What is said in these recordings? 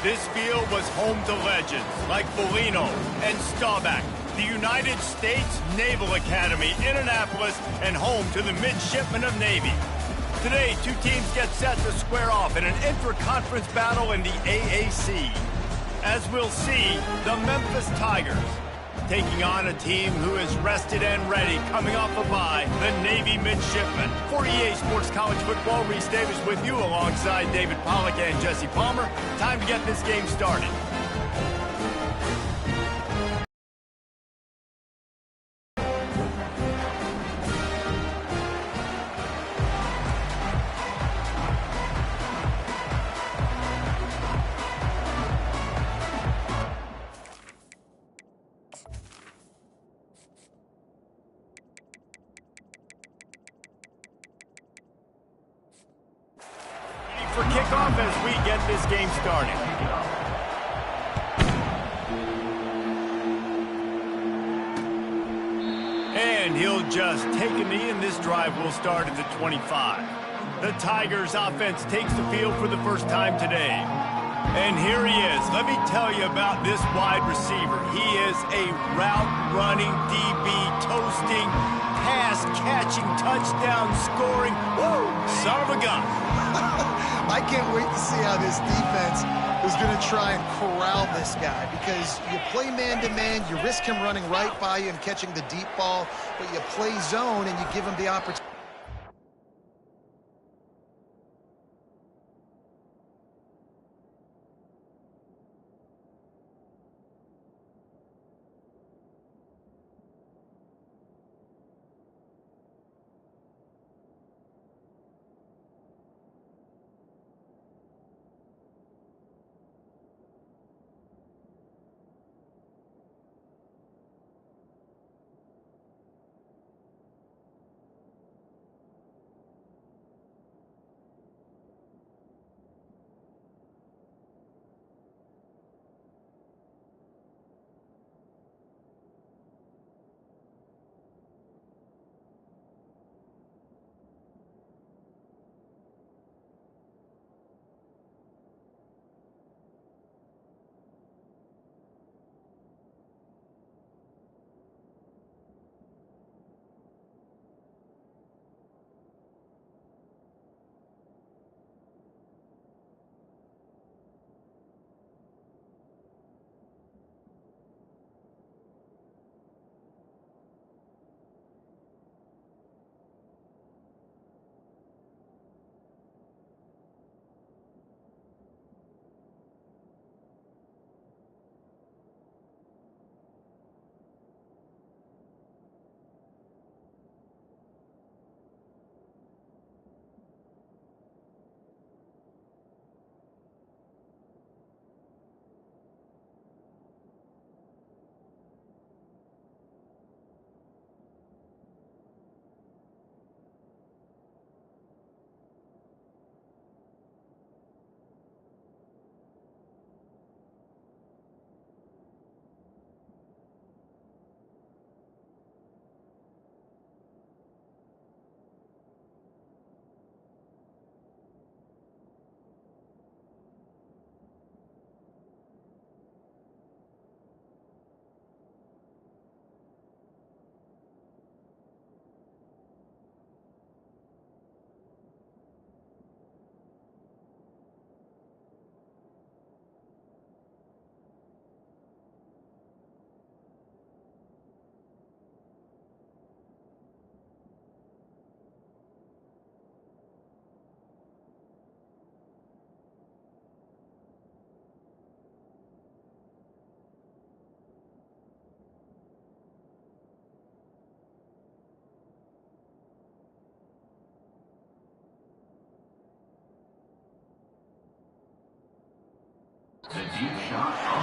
This field was home to legends like Bolino and Staubach, the United States Naval Academy in Annapolis, and home to the Midshipmen of Navy. Today, two teams get set to square off in an intra-conference battle in the AAC. As we'll see, the Memphis Tigers taking on a team who is rested and ready coming off a bye, the Navy Midshipmen. For EA Sports College Football, Reese Davis with you alongside David Pollack and Jesse Palmer. Time to get this game started. For kickoff as we get this game started. And he'll just take a knee, and this drive will start at the 25. The Tigers offense takes the field for the first time today. And here he is. Let me tell you about this wide receiver. He is a route-running, DB, toasting, pass-catching, touchdown-scoring, woo, son of a gun. I can't wait to see how this defense is going to try and corral this guy, because you play man-to-man, you risk him running right by you and catching the deep ball, but you play zone and you give him the opportunity.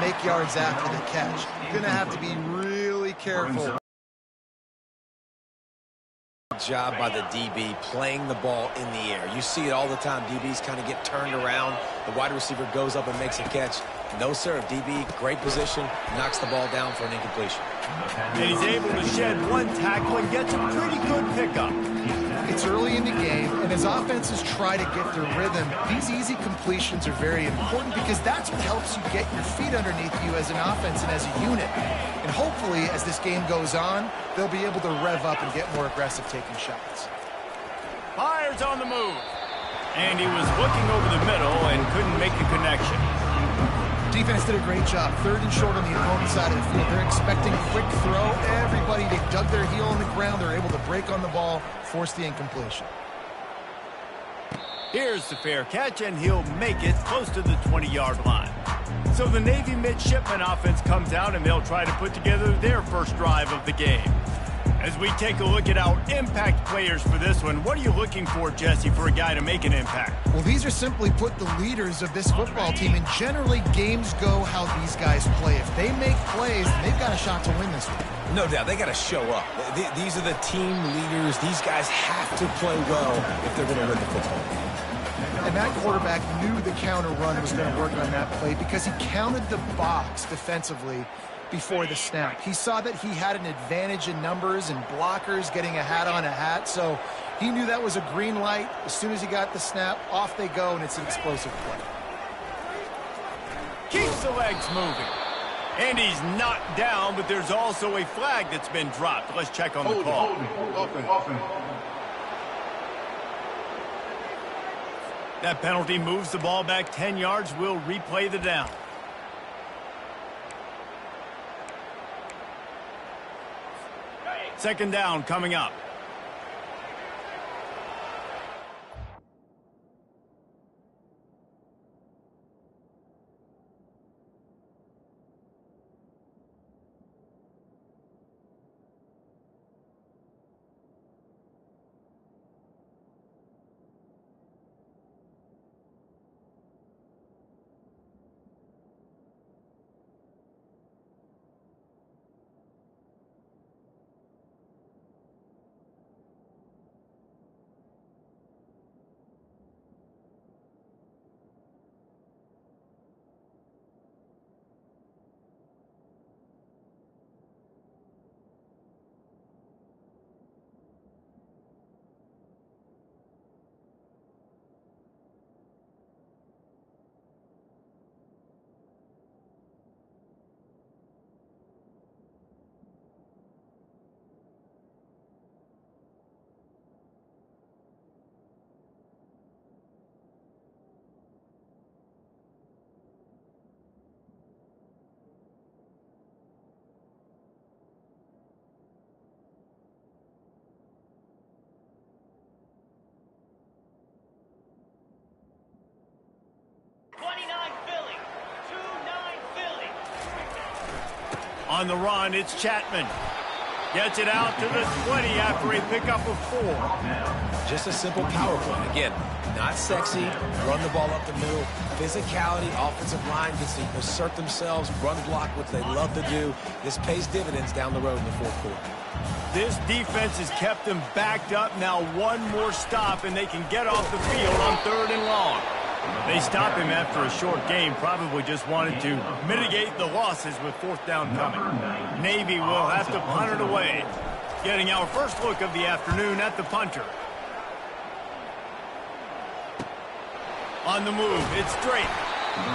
Make yards after the catch. You're going to have to be really careful. Job by the DB playing the ball in the air. You see it all the time. DBs kind of get turned around. The wide receiver goes up and makes a catch. No, sir. DB, great position, knocks the ball down for an incompletion. And he's able to shed one tackle and gets a pretty good pickup. It's early in the game, and as offenses try to get their rhythm, these easy completions are very important because that's what helps you get your feet underneath you as an offense and as a unit. And hopefully, as this game goes on, they'll be able to rev up and get more aggressive taking shots. Fires on the move. And he was looking over the middle and couldn't make the connection. Defense did a great job. 3rd and short on the opponent's side of the field. They're expecting quick throw. Everybody, they dug their heel on the ground. They're able to break on the ball, force the incompletion. Here's the fair catch, and he'll make it close to the 20-yard line. So the Navy midshipman offense comes out, and they'll try to put together their first drive of the game. As we take a look at our impact players for this one, what are you looking for, Jesse, for a guy to make an impact? Well, these are simply put the leaders of this football team, and generally games go how these guys play. If they make plays, they've got a shot to win this one. No doubt, they got to show up. These are the team leaders. These guys have to play well if they're going to win the football game. And that quarterback knew the counter run was going to work on that play because he counted the box defensively before the snap. He saw that he had an advantage in numbers and blockers getting a hat on a hat, so he knew that was a green light. As soon as he got the snap, off they go, and it's an explosive play. Keeps the legs moving. And he's knocked down, but there's also a flag that's been dropped. Let's check on the call. That penalty moves the ball back 10 yards. We'll replay the down. Second down coming up. On the run, it's Chapman. Gets it out to the 20 after a pickup of 4. Just a simple power play. Again, not sexy, run the ball up the middle. Physicality, offensive line gets to assert themselves, run block, what they love to do. This pays dividends down the road in the 4th quarter. This defense has kept them backed up. Now one more stop, and they can get off the field on 3rd and long. They stop him after a short game, probably just wanted to mitigate the losses with 4th down coming. Navy will have to punt it away. Getting our first look of the afternoon at the punter. On the move, it's Drake.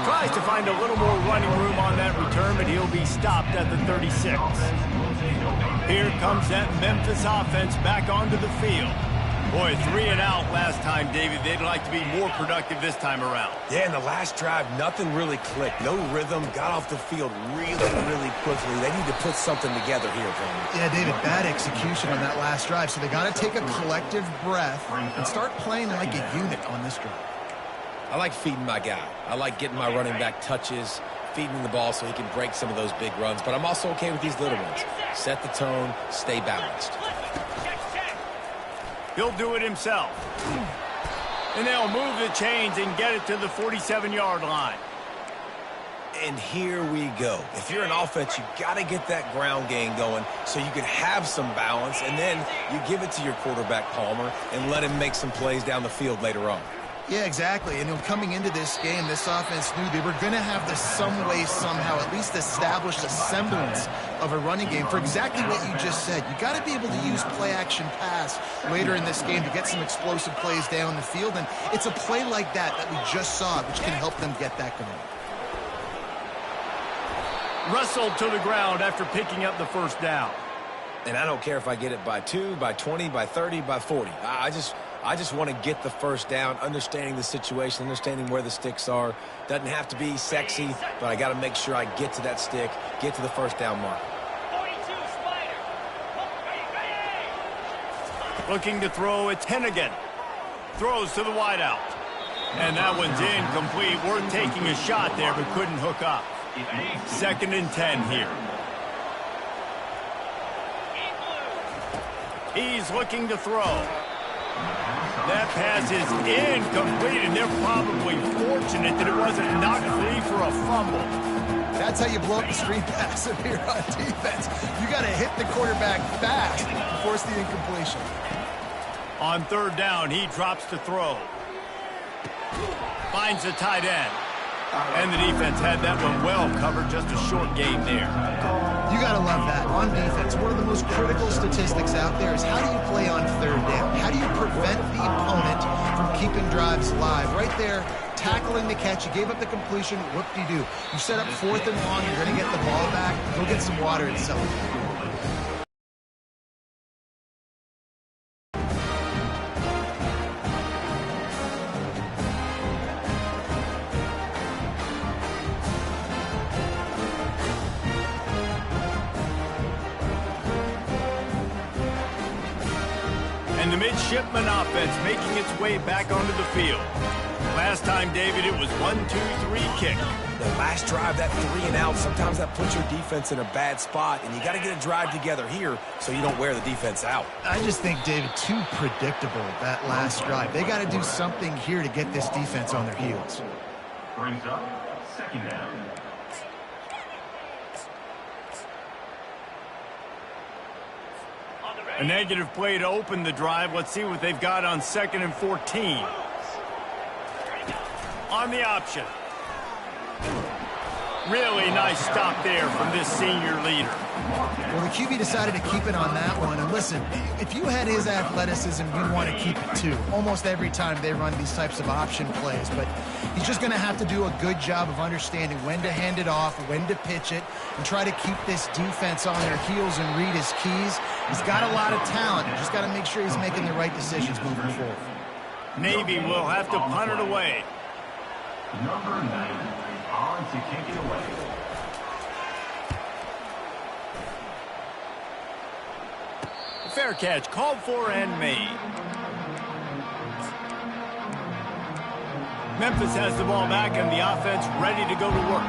Tries to find a little more running room on that return, but he'll be stopped at the 36. Here comes that Memphis offense back onto the field. Boy, 3 and out last time, David. They'd like to be more productive this time around. Yeah, in the last drive, nothing really clicked. No rhythm, got off the field really quickly. They need to put something together here, Tony. Yeah, David, bad execution on that last drive, so they got to take a collective breath and start playing like a unit on this drive. I like feeding my guy. I like getting my running back touches, feeding the ball so he can break some of those big runs, but I'm also okay with these little ones. Set the tone, stay balanced. He'll do it himself. And they'll move the chains and get it to the 47-yard line. And here we go. If you're an offense, you got to get that ground game going so you can have some balance, and then you give it to your quarterback, Palmer, and let him make some plays down the field later on. Yeah, exactly. And coming into this game, this offense knew they were going to have to some way, somehow, at least establish a semblance of a running game for exactly what you just said. You got to be able to use play-action pass later in this game to get some explosive plays down the field, and it's a play like that we just saw, which can help them get that going. Wrestled to the ground after picking up the first down. And I don't care if I get it by 2, by 20, by 30, by 40. I just want to get the first down, understanding the situation, understanding where the sticks are. Doesn't have to be sexy, but I got to make sure I get to that stick, get to the first down mark. Looking to throw, it's Hennigan. Throws to the wideout. And that one's incomplete. Worth taking a shot there, but couldn't hook up. 2nd and 10 here. He's looking to throw. That pass is incomplete, and they're probably fortunate that it wasn't knocked free for a fumble. That's how you blow up the screen pass if you're on defense. You got to hit the quarterback fast to force the incompletion. On 3rd down, he drops to throw. Finds the tight end. And the defense had that one well covered, just a short game there. You got to love that. On defense, one of the most critical statistics out there is how do you play on 3rd down? How do you prevent the opponent from keeping drives alive? Right there, tackling the catch. You gave up the completion. What do? You set up 4th and long. You're going to get the ball back. Go get some water and celebrate. And the midshipman offense making its way back onto the field. Last time, David, it was 1-2-3 kick. The last drive, that 3 and out, sometimes that puts your defense in a bad spot, and you got to get a drive together here so you don't wear the defense out. I just think, David, too predictable, that last drive. They got to do something here to get this defense on their heels. Brings up 2nd down. A negative play to open the drive. Let's see what they've got on 2nd and 14. On the option. Really nice stop there from this senior leader. Well, the QB decided to keep it on that one. And listen, if you had his athleticism, you'd want to keep it too. Almost every time they run these types of option plays. But he's just going to have to do a good job of understanding when to hand it off, when to pitch it, and try to keep this defense on their heels and read his keys. He's got a lot of talent. He's just got to make sure he's making the right decisions moving forward. Navy will have to punt it away. Number 9 on to kick it away. Fair catch, called for and made. Memphis has the ball back and the offense ready to go to work.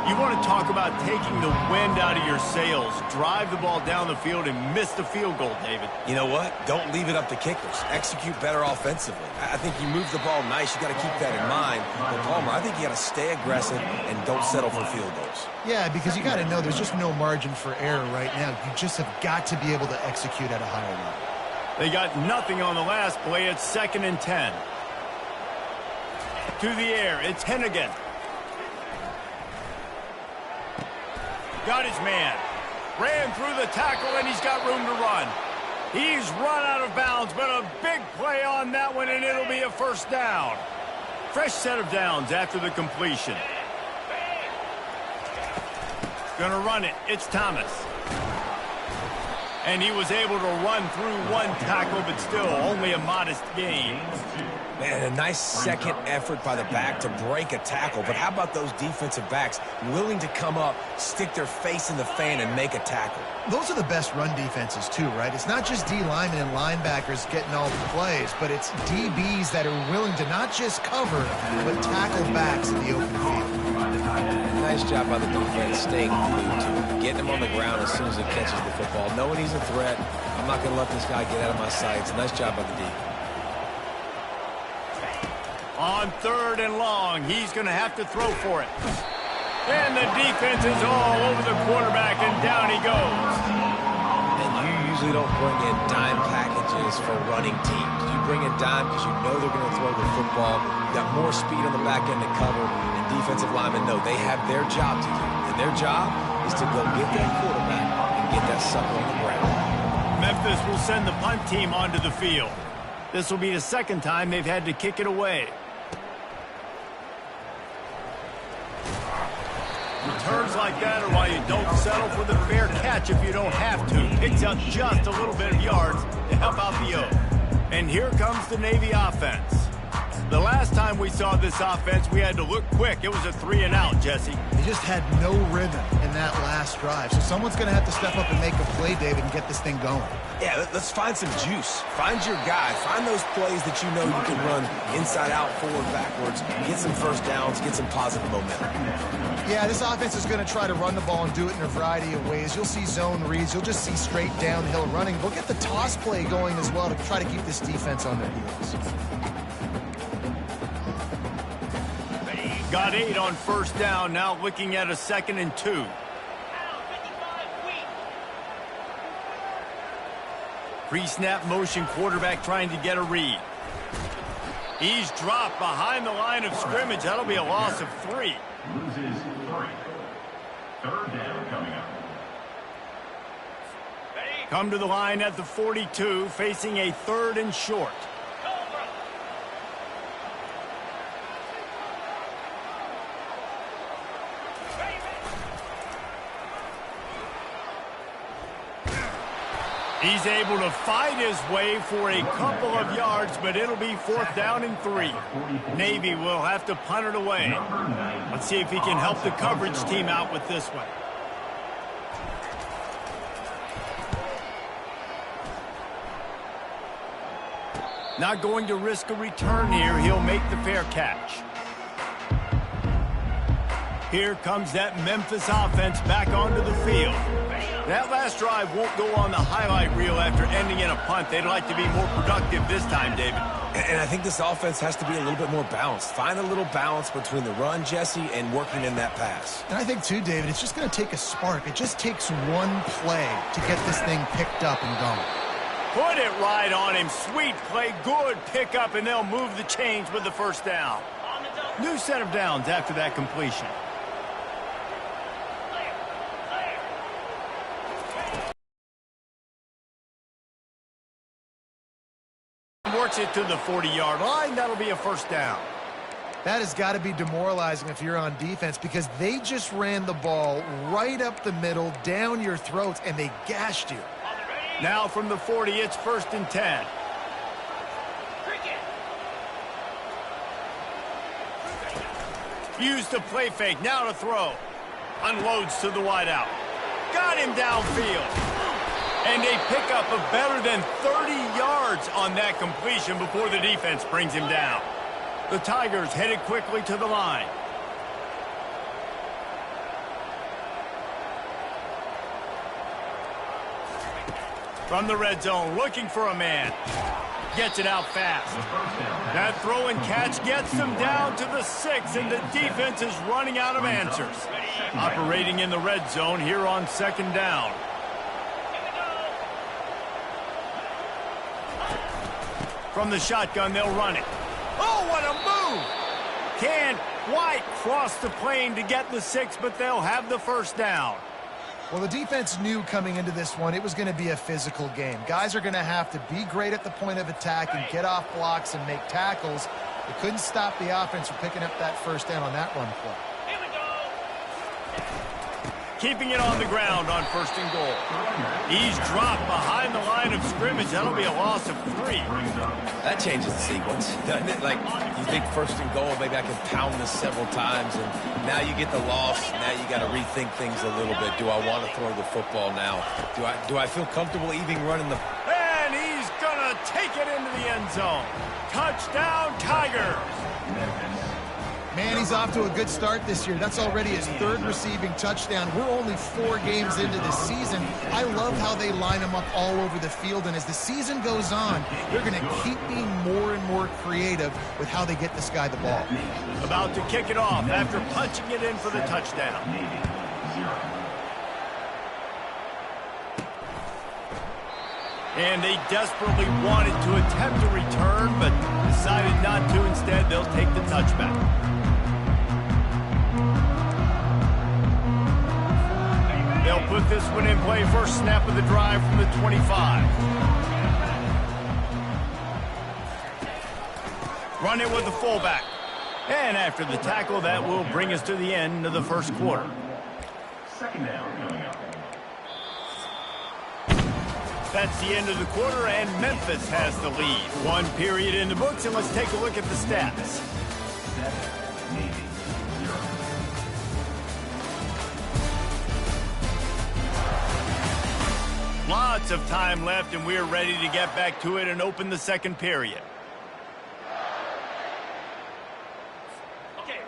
You want to talk about taking the wind out of your sails. Drive the ball down the field and miss the field goal, David. You know what? Don't leave it up to kickers. Execute better offensively. I think you move the ball nice. You got to keep that in mind. But Palmer, I think you got to stay aggressive and don't settle for field goals. Yeah, because you got to know there's just no margin for error right now. You just have got to be able to execute at a higher level. They got nothing on the last play. It's 2nd and 10. To the air, it's Hennigan. Got his man. Ran through the tackle, and he's got room to run. He's run out of bounds, but a big play on that one, and it'll be a first down. Fresh set of downs after the completion. Gonna run it. It's Thomas. And he was able to run through one tackle, but still only a modest gain. Man, a nice second effort by the back to break a tackle. But how about those defensive backs willing to come up, stick their face in the fan, and make a tackle? Those are the best run defenses, too, right? It's not just D linemen and linebackers getting all the plays, but it's DBs that are willing to not just cover, but tackle backs in the open field. Nice job by the defense staying glued to him, getting him on the ground as soon as he catches the football, knowing he's a threat. I'm not going to let this guy get out of my sights. Nice job by the D. On 3rd and long, he's going to have to throw for it. And the defense is all over the quarterback, and down he goes. And you usually don't bring in dime packages for running teams. You bring in dime because you know they're going to throw the football. You got more speed on the back end to cover, and defensive linemen know they have their job to do. And their job is to go get that quarterback get that sucker on the ground. Memphis will send the punt team onto the field. This will be the second time they've had to kick it away. Returns like that are why you don't settle for the fair catch if you don't have to. Picks up just a little bit of yards to help out the O. And here comes the Navy offense. The last time we saw this offense, we had to look quick. It was a 3-and-out, Jesse. They just had no rhythm in that last drive. So someone's going to have to step up and make a play, David, and get this thing going. Yeah, let's find some juice. Find your guy. Find those plays that you know you can run inside out, forward, backwards. Get some first downs. Get some positive momentum. Yeah, this offense is going to try to run the ball and do it in a variety of ways. You'll see zone reads. You'll just see straight downhill running. They'll get the toss play going as well to try to keep this defense on their heels. Got 8 on first down, now looking at a 2nd and 2. Pre-snap motion quarterback trying to get a read. He's dropped behind the line of scrimmage. That'll be a loss of 3. Loses 3. 3rd down coming up. Come to the line at the 42, facing a 3rd and short. He's able to fight his way for a couple of yards, but it'll be 4th down and 3. Navy will have to punt it away. Let's see if he can help the coverage team out with this one. Not going to risk a return here. He'll make the fair catch. Here comes that Memphis offense back onto the field. That last drive won't go on the highlight reel after ending in a punt. They'd like to be more productive this time, David. And I think this offense has to be a little bit more balanced. Find a little balance between the run, Jesse, and working in that pass. And I think, too, David, it's just going to take a spark. It just takes one play to get this thing picked up and going. Put it right on him. Sweet play, good pickup, and they'll move the chains with the first down. New set of downs after that completion. Works it to the 40-yard line. That'll be a first down. That has got to be demoralizing if you're on defense because they just ran the ball right up the middle, down your throats, and they gashed you. Now from the 40, it's 1st and 10. Used the play fake. Now to throw. Unloads to the wideout. Got him downfield. And a pickup of better than 30 yards on that completion before the defense brings him down. The Tigers headed quickly to the line. From the red zone, looking for a man. Gets it out fast. That throw and catch gets them down to the 6, and the defense is running out of answers. Operating in the red zone here on 2nd down. From the shotgun, they'll run it. Oh, what a move! Can't quite cross the plane to get the 6, but they'll have the first down. Well, the defense knew coming into this one it was going to be a physical game. Guys are going to have to be great at the point of attack and get off blocks and make tackles. They couldn't stop the offense from picking up that first down on that run play. Keeping it on the ground on 1st and goal. He's dropped behind the line of scrimmage. That'll be a loss of 3. That changes the sequence, doesn't it? Like, you think 1st and goal, maybe I can pound this several times, and now you get the loss. Now you got to rethink things a little bit. Do I want to throw the football now? Do I feel comfortable even running the... And he's going to take it into the end zone. Touchdown, Tigers. Man, he's off to a good start this year. That's already his 3rd receiving touchdown. We're only 4 games into the season. I love how they line him up all over the field, and as the season goes on, they're going to keep being more and more creative with how they get this guy the ball. About to kick it off after punching it in for the touchdown. And they desperately wanted to attempt a return, but decided not to. Instead, they'll take the touchback. They'll put this one in play. First snap of the drive from the 25. Run it with the fullback. And after the tackle, that will bring us to the end of the first quarter. Second down coming up. That's the end of the quarter, and Memphis has the lead. One period in the books, and let's take a look at the stats. 7, Navy, 0. Lots of time left, and we're ready to get back to it and open the second period.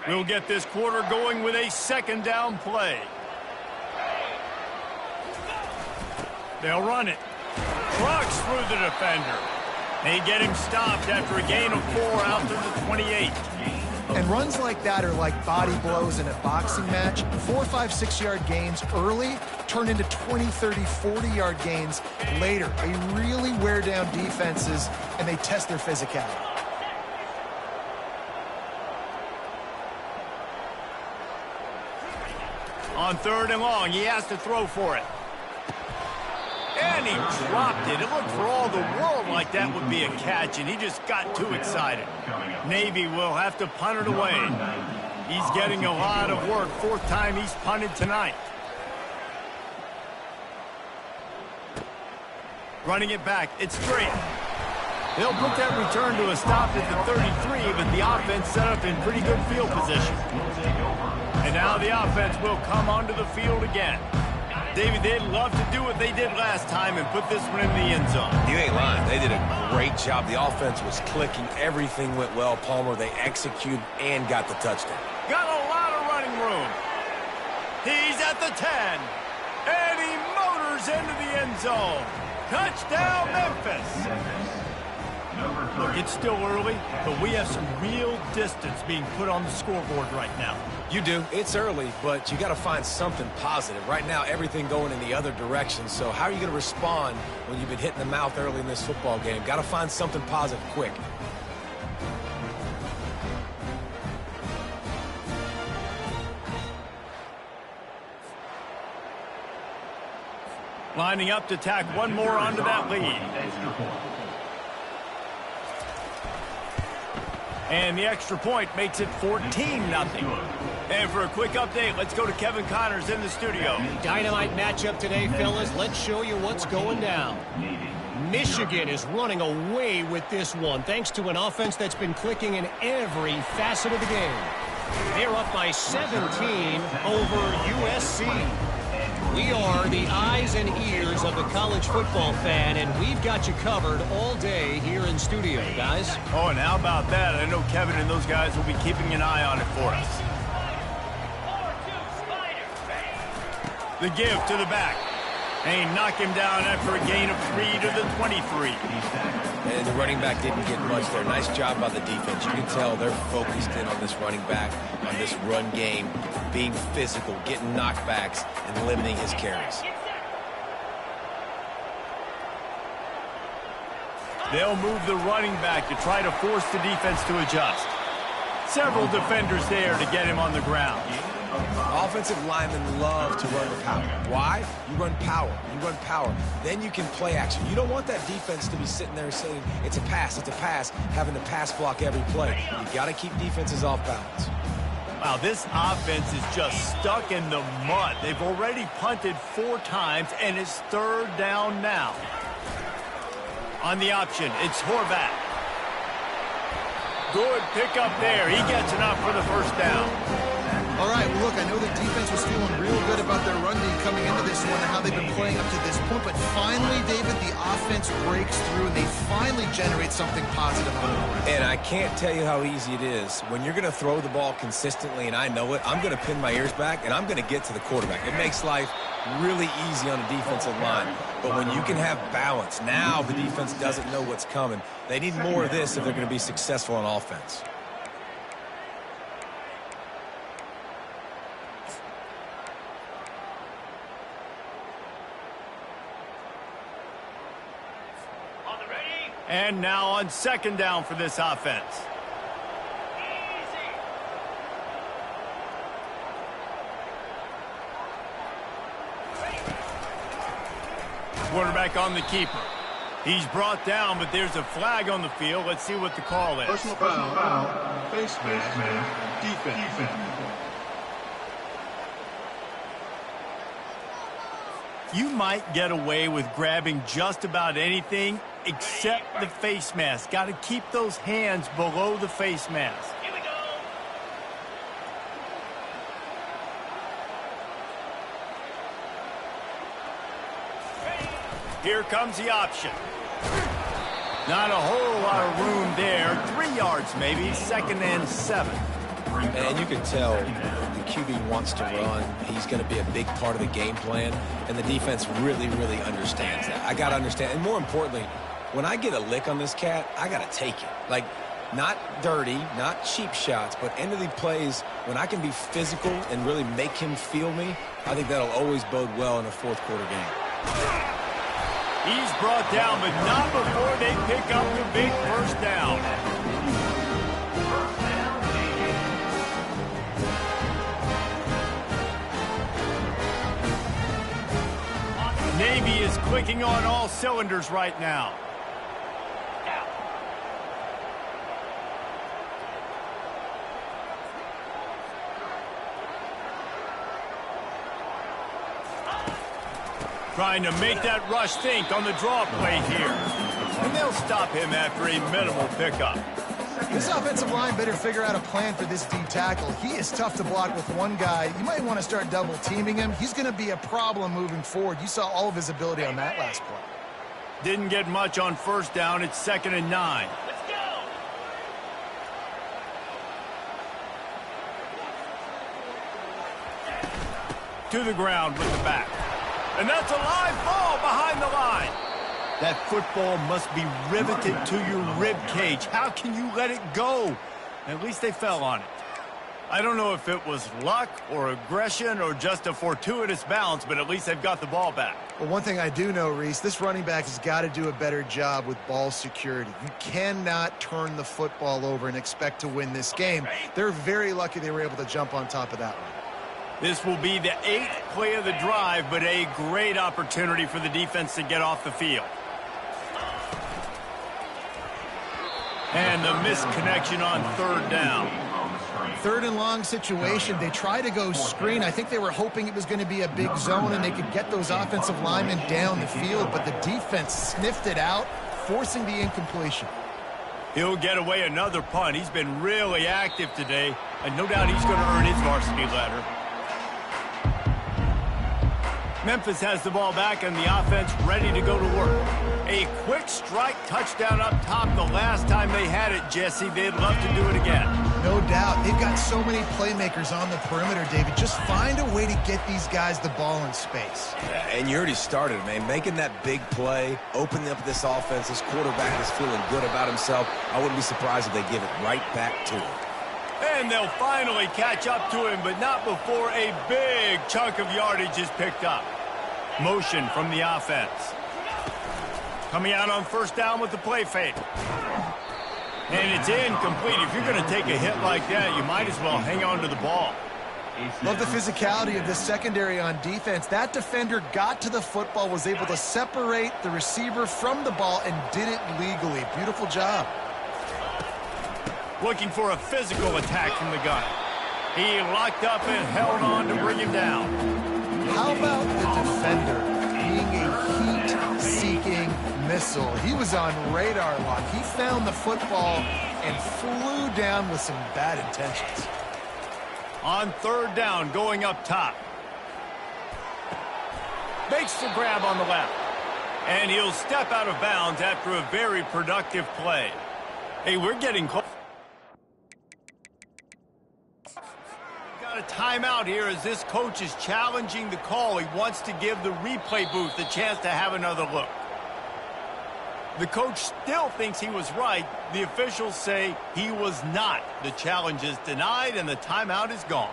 We'll get this quarter going with a second down play. They'll run it. Trucks through the defender. They get him stopped after a gain of 4 out to the 28. And runs like that are like body blows in a boxing match. 4, 5, 6-yard gains early turn into 20, 30, 40-yard gains later. They really wear down defenses, and they test their physicality. On 3rd and long, he has to throw for it. And he dropped it. It looked for all the world like that would be a catch, and he just got too excited. Navy will have to punt it away. He's getting a lot of work. 4th time he's punted tonight. Running it back. It's straight. They'll put that return to a stop at the 33, but the offense set up in pretty good field position. And now the offense will come onto the field again. David, they'd love to do what they did last time and put this one in the end zone. You ain't lying. They did a great job. The offense was clicking. Everything went well, Palmer. They executed and got the touchdown. Got a lot of running room. He's at the 10. And he motors into the end zone. Touchdown, Memphis. Look, it's still early, but we have some real distance being put on the scoreboard right now. You do. It's early, but you got to find something positive. Right now, everything going in the other direction. So how are you going to respond when you've been hit in the mouth early in this football game? Got to find something positive quick. Lining up to tack one more onto that lead. And the extra point makes it 14-0. And for a quick update, let's go to Kevin Connors in the studio. Dynamite matchup today, fellas. Let's show you what's going down. Michigan is running away with this one, thanks to an offense that's been clicking in every facet of the game. They're up by 17 over USC. We are the eyes and ears of the college football fan, and we've got you covered all day here in studio, guys. Oh, and how about that? I know Kevin and those guys will be keeping an eye on it for us. The give to the back. And he knocked him down after a gain of 3 to the 23. And the running back didn't get much there. Nice job by the defense. You can tell they're focused in on this running back, on this run game, being physical, getting knockbacks, and limiting his carries. They'll move the running back to try to force the defense to adjust. Several defenders there to get him on the ground. Offensive linemen love to run the power. Why? You run power. You run power. Then you can play action. You don't want that defense to be sitting there saying, it's a pass, having to pass block every play. You got to keep defenses off balance. Wow, this offense is just stuck in the mud. They've already punted 4 times, and it's 3rd down now. On the option, it's Horvath. Good pickup there. He gets enough for the first down. All right, well, look, I know the defense was feeling real good about their run D coming into this one and how they've been playing up to this point, but finally, David, the offense breaks through and they finally generate something positive on the ground. And I can't tell you how easy it is. When you're going to throw the ball consistently, and I know it, I'm going to pin my ears back, and I'm going to get to the quarterback. It makes life really easy on the defensive line. But when you can have balance, now the defense doesn't know what's coming. They need more of this if they're going to be successful on offense. And now on 2nd down for this offense. Quarterback on the keeper. He's brought down, but there's a flag on the field. Let's see what the call is. Personal foul. Face mask. Defense. You might get away with grabbing just about anything except the face mask. Got to keep those hands below the face mask. Here we go. Here comes the option. Not a whole lot of room there. 3 yards maybe, 2nd and 7. And you can tell the QB wants to run. He's going to be a big part of the game plan, and the defense really, really understands that. I got to understand, and more importantly, when I get a lick on this cat, I got to take it. Like, not dirty, not cheap shots, but end of the plays, when I can be physical and really make him feel me, I think that'll always bode well in a fourth-quarter game. He's brought down, but not before they pick up the big first down. Navy is clicking on all cylinders right now. Trying to make that rush think on the draw play here. And they'll stop him after a minimal pickup. This offensive line better figure out a plan for this D tackle. He is tough to block with one guy. You might want to start double teaming him. He's going to be a problem moving forward. You saw all of his ability on that last play. Didn't get much on first down. It's 2nd and 9. Let's go. To the ground with the back. And that's a live ball behind the line. That football must be riveted to your rib cage. How can you let it go? At least they fell on it. I don't know if it was luck or aggression or just a fortuitous bounce, but at least they've got the ball back. Well, one thing I do know, Reese, this running back has got to do a better job with ball security. You cannot turn the football over and expect to win this game. They're very lucky they were able to jump on top of that one. This will be the 8th play of the drive, but a great opportunity for the defense to get off the field. And the misconnection on 3rd down. 3rd and long situation. They try to go screen. I think they were hoping it was going to be a big zone and they could get those offensive linemen down the field, but the defense sniffed it out, forcing the incompletion. He'll get away another punt. He's been really active today, and no doubt he's going to earn his varsity letter. Memphis has the ball back and the offense ready to go to work. A quick strike touchdown up top the last time they had it, Jesse. They'd love to do it again. No doubt. They've got so many playmakers on the perimeter, David. Just find a way to get these guys the ball in space. Yeah, and you already started, man. Making that big play, opening up this offense. This quarterback is feeling good about himself. I wouldn't be surprised if they give it right back to him. And they'll finally catch up to him, but not before a big chunk of yardage is picked up. Motion from the offense. Coming out on 1st down with the play fake. And it's incomplete. If you're going to take a hit like that, you might as well hang on to the ball. Love the physicality of this secondary on defense. That defender got to the football, was able to separate the receiver from the ball, and did it legally. Beautiful job. Looking for a physical attack from the gun. He locked up and held on to bring him down. How about the defender being a heat-seeking missile? He was on radar lock. He found the football and flew down with some bad intentions. On 3rd down, going up top. Makes the grab on the left. And he'll step out of bounds after a very productive play. Hey, we're getting close. Got a timeout here as this coach is challenging the call. He wants to give the replay booth a chance to have another look. The coach still thinks he was right. The officials say he was not. The challenge is denied and the timeout is gone.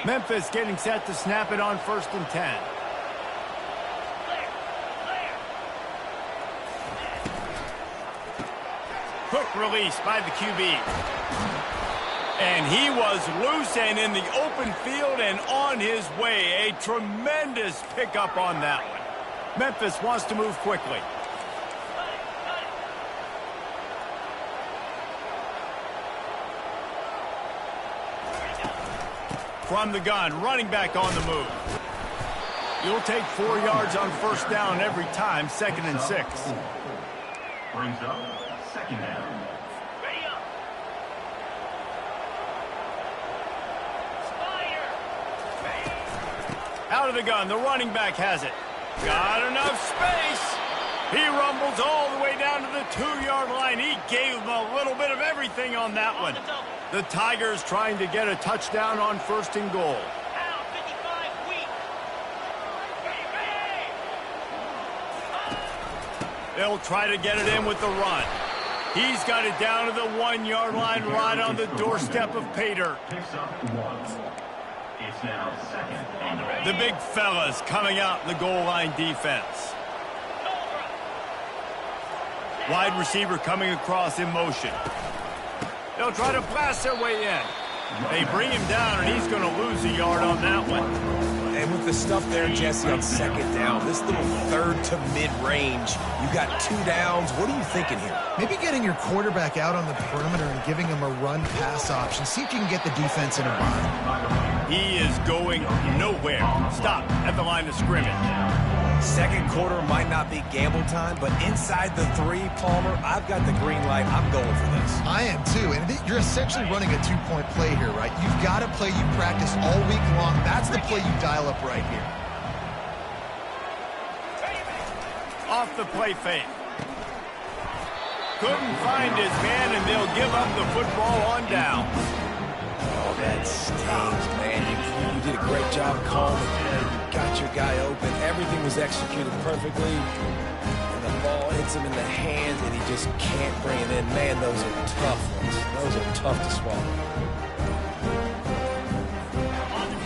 Memphis getting set to snap it on 1st and 10. Quick release by the QB. And he was loose and in the open field and on his way. A tremendous pickup on that one. Memphis wants to move quickly. From the gun, running back on the move. You'll take 4 yards on first down every time, 2nd and 6. Brings up 2nd down. Out of the gun, the running back has it. Got enough space. He rumbles all the way down to the 2-yard line. He gave him a little bit of everything on that one. The Tigers trying to get a touchdown on 1st and goal. They'll try to get it in with the run. He's got it down to the 1-yard line right on the doorstep of pay dirt. Picks up 1. It's now 2nd and 8. The big fellas coming out in the goal line defense. Wide receiver coming across in motion. They'll try to blast their way in. They bring him down, and he's going to lose a yard on that one. And with the stuff there, Jesse, on 2nd down, this little 3rd to mid-range, you got 2 downs. What are you thinking here? Maybe getting your quarterback out on the perimeter and giving him a run-pass option. See if you can get the defense in a bind. He is going nowhere. Stop at the line of scrimmage. 2nd quarter might not be gamble time, but inside the 3, Palmer, I've got the green light. I'm going for this. I am too, and you're essentially running a 2-point play here, right? You've got a play you practice all week long. That's the play you dial up right here. Off the play fake. Couldn't find his man, and they'll give up the football on down. Oh, that stings, man. You did a great job calling. Got your guy open. Everything was executed perfectly. And the ball hits him in the hands, and he just can't bring it in. Man, those are tough ones. Those are tough to swallow.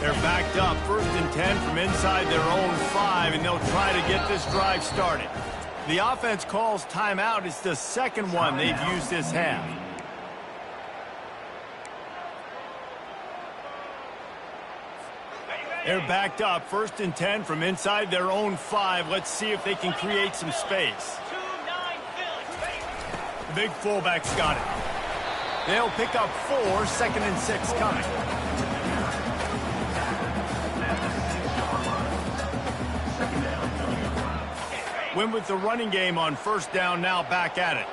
They're backed up, 1st and 10 from inside their own 5, and they'll try to get this drive started. The offense calls timeout. It's the 2nd one they've used this half. They're backed up, 1st and 10 from inside their own 5. Let's see if they can create some space. The big fullback's got it. They'll pick up 4, 2nd and 6 coming. Win with the running game on 1st down, now back at it.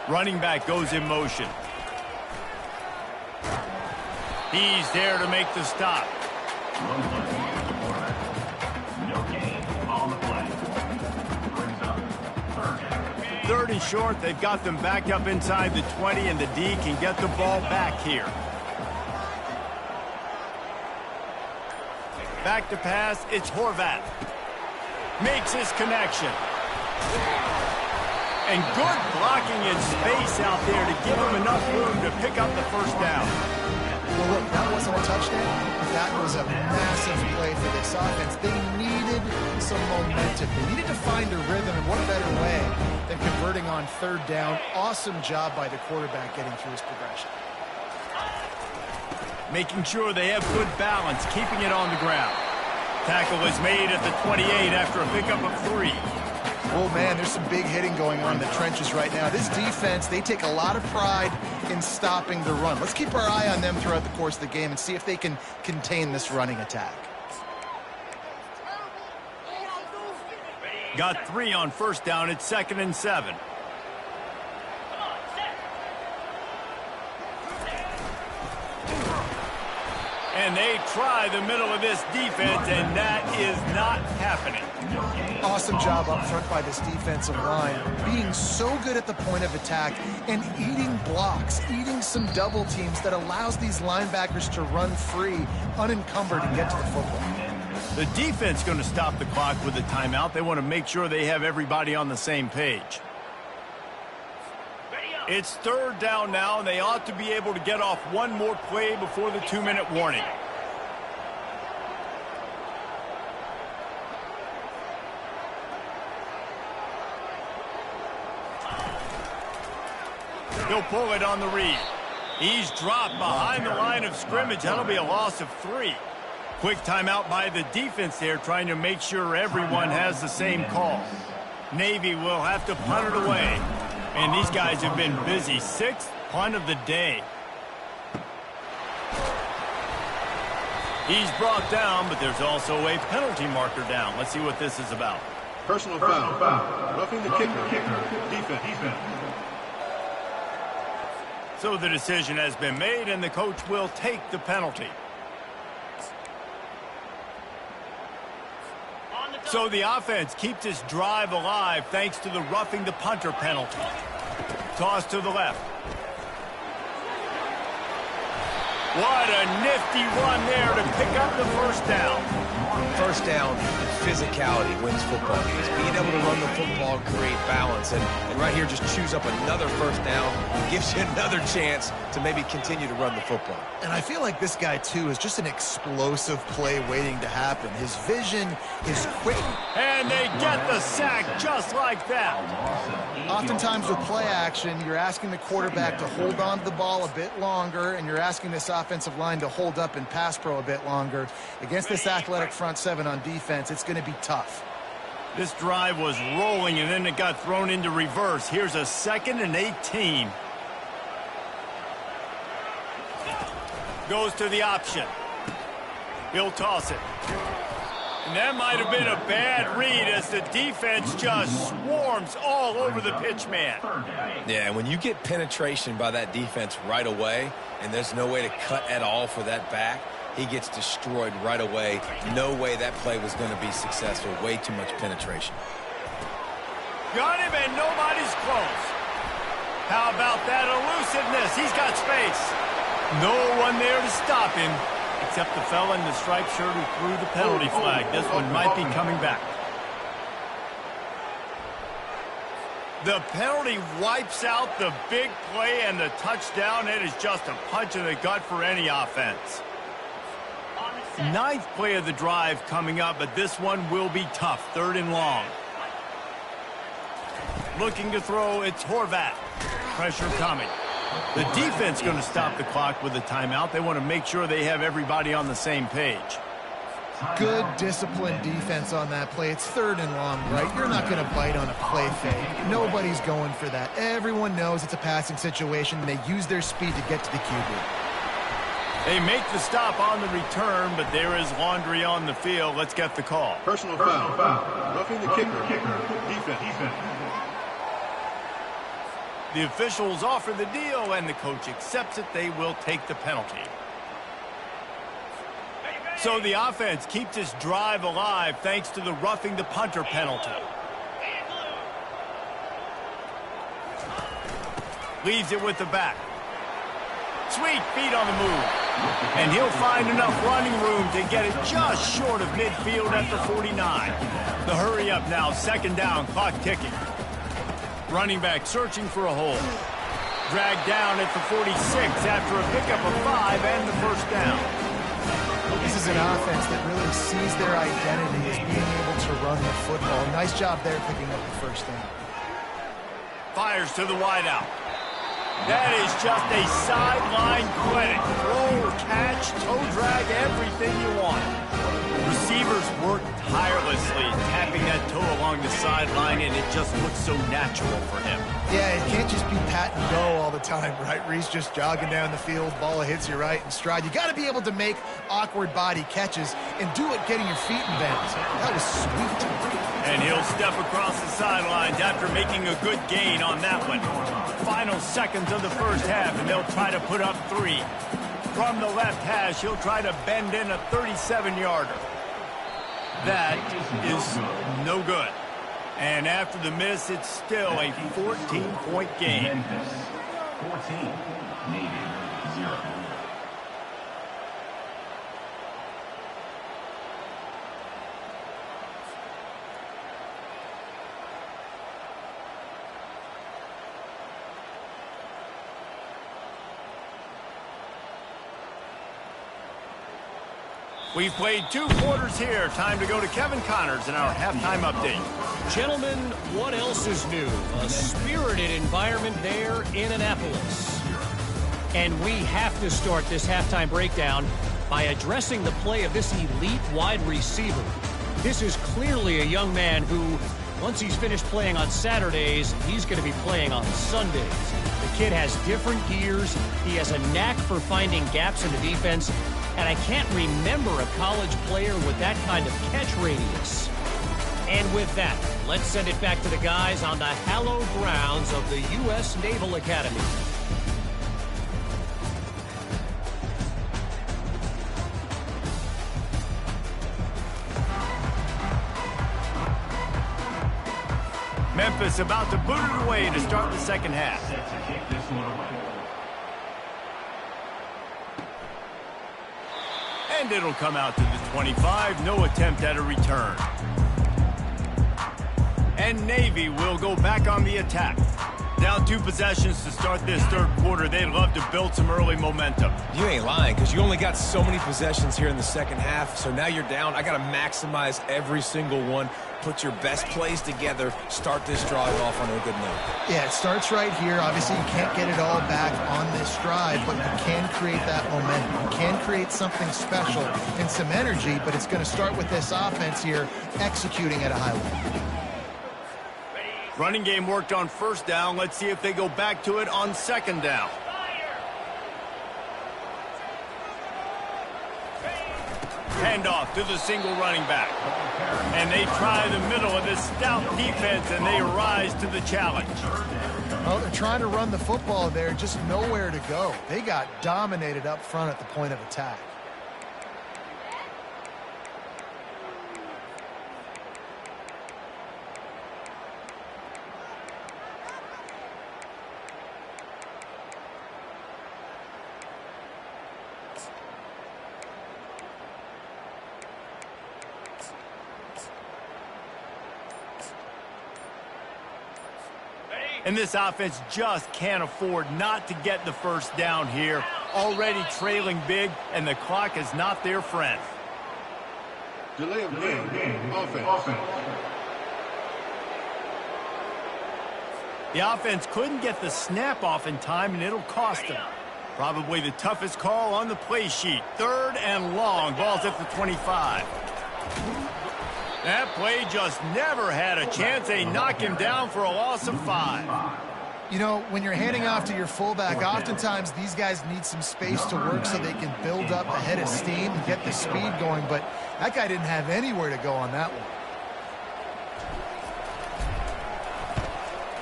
Running back goes in motion. He's there to make the stop. No gain on the play. Brings up 3rd down. 3rd and short. They've got them back up inside the 20, and the D can get the ball back here. Back to pass. It's Horvat. Makes his connection. And good blocking in space out there to give him enough room to pick up the 1st down. Well, look, that wasn't a touchdown. That was a massive play for this offense. They needed some momentum. They needed to find a rhythm, and what better way than converting on 3rd down. Awesome job by the quarterback getting through his progression. Making sure they have good balance, keeping it on the ground. Tackle is made at the 28 after a pickup of 3. Oh, man, there's some big hitting going on in the trenches right now. This defense, they take a lot of pride in stopping the run. Let's keep our eye on them throughout the course of the game and see if they can contain this running attack. Got 3 on 1st down. It's 2nd and 7. And they try the middle of this defense, and that is not happening. Awesome job up front by this defensive line, being so good at the point of attack and eating blocks, eating some double teams that allows these linebackers to run free, unencumbered, and get to the football. The defense going to stop the clock with a timeout. They want to make sure they have everybody on the same page. It's 3rd down now, and they ought to be able to get off one more play before the 2-minute warning. He'll pull it on the read. He's dropped behind the line of scrimmage. That'll be a loss of 3. Quick timeout by the defense there, trying to make sure everyone has the same call. Navy will have to punt it away. And these guys have been busy. 6th punt of the day. He's brought down, but there's also a penalty marker down. Let's see what this is about. Personal foul. Roughing the kicker. Defense. So the decision has been made, and the coach will take the penalty. So the offense keeps this drive alive thanks to the roughing the punter penalty. Toss to the left. What a nifty run there to pick up the first down. First down, physicality wins football games. Being able to run the football, create balance, and right here just choose up another first down, gives you another chance to maybe continue to run the football. And I feel like this guy, too, is just an explosive play waiting to happen. His vision is quick. And they get the sack just like that. Oftentimes with play action, you're asking the quarterback to hold on to the ball a bit longer, and you're asking this offensive line to hold up in pass pro a bit longer. Against this athletic front 7 on defense, it's going to be tough. This drive was rolling, and then it got thrown into reverse. Here's a 2nd and 18. Goes to the option. He'll toss it. And that might have been a bad read as the defense just swarms all over the pitch man. Yeah, when you get penetration by that defense right away, and there's no way to cut at all for that back, he gets destroyed right away. No way that play was going to be successful. Way too much penetration. Got him, and nobody's close. How about that elusiveness? He's got space. No one there to stop him, except the fella in the striped shirt who threw the penalty flag. This one might be coming back. The penalty wipes out the big play and the touchdown. It is just a punch in the gut for any offense. 9th play of the drive coming up, but this one will be tough. 3rd and long. Looking to throw, it's Horvat. Pressure coming. The defense going to stop the clock with a timeout. They want to make sure they have everybody on the same page. Good, disciplined defense on that play. It's 3rd and long, right? You're not going to bite on a play fake. Nobody's going for that. Everyone knows it's a passing situation. They use their speed to get to the QB. They make the stop on the return, but there is laundry on the field. Let's get the call. Personal foul. Roughing the kicker. Defense. The officials offer the deal, and the coach accepts it. They will take the penalty. So the offense keeps this drive alive thanks to the roughing the punter penalty. Leaves it with the back. Sweet feet on the move. And he'll find enough running room to get it just short of midfield at the 49. The hurry up now, 2nd down, clock ticking. Running back searching for a hole. Dragged down at the 46 after a pickup of 5 and the first down. This is an offense that really sees their identity as being able to run the football. Nice job there picking up the first down. Fires to the wideout. That is just a sideline clinic. Throw or catch, toe drag, everything you want. Receivers work tirelessly, tapping that toe along the sideline, and it just looks so natural for him. Yeah, it can't just be pat and go all the time, right? Reese just jogging down the field, ball hits you right in stride. You got to be able to make awkward body catches and do it getting your feet in bounds. That was sweet. And he'll step across the sidelines after making a good gain on that one. Final seconds of the first half, and they'll try to put up 3. From the left hash, he'll try to bend in a 37-yarder. That is no good. And after the miss, it's still a 14-point game. Memphis, 14, Navy, 0. We've played 2 quarters here. Time to go to Kevin Connors in our halftime update. Gentlemen, what else is new? A spirited environment there in Annapolis. And we have to start this halftime breakdown by addressing the play of this elite wide receiver. This is clearly a young man who, once he's finished playing on Saturdays, he's going to be playing on Sundays. The kid has different gears. He has a knack for finding gaps in the defense. And I can't remember a college player with that kind of catch radius. And with that, let's send it back to the guys on the hallowed grounds of the U.S. Naval Academy. Memphis about to boot it away to start the second half. Set to kick this one away. And it'll come out to the 25. No attempt at a return. And Navy will go back on the attack. Down 2 possessions to start this third quarter. They'd love to build some early momentum. You ain't lying, because you only got so many possessions here in the second half. So now you're down. I got to maximize every single one. Put your best plays together. Start this drive off on a good note. Yeah, it starts right here. Obviously, you can't get it all back on this drive, but you can create that momentum. You can create something special and some energy, but it's going to start with this offense here executing at a high level. Running game worked on first down. Let's see if they go back to it on second down. Handoff to the single running back. And they try the middle of this stout defense, and they rise to the challenge. Well, they're trying to run the football there, just nowhere to go. They got dominated up front at the point of attack. And this offense just can't afford not to get the first down here. Already trailing big, and the clock is not their friend. Delay of game. Offense. The offense couldn't get the snap off in time, and it'll cost them. Probably the toughest call on the play sheet. 3rd and long. Ball's at the 25. That play just never had a chance. They knock him down for a loss of 5. You know, when you're handing off to your fullback, oftentimes these guys need some space to work so they can build up a head of steam and get the speed going, but that guy didn't have anywhere to go on that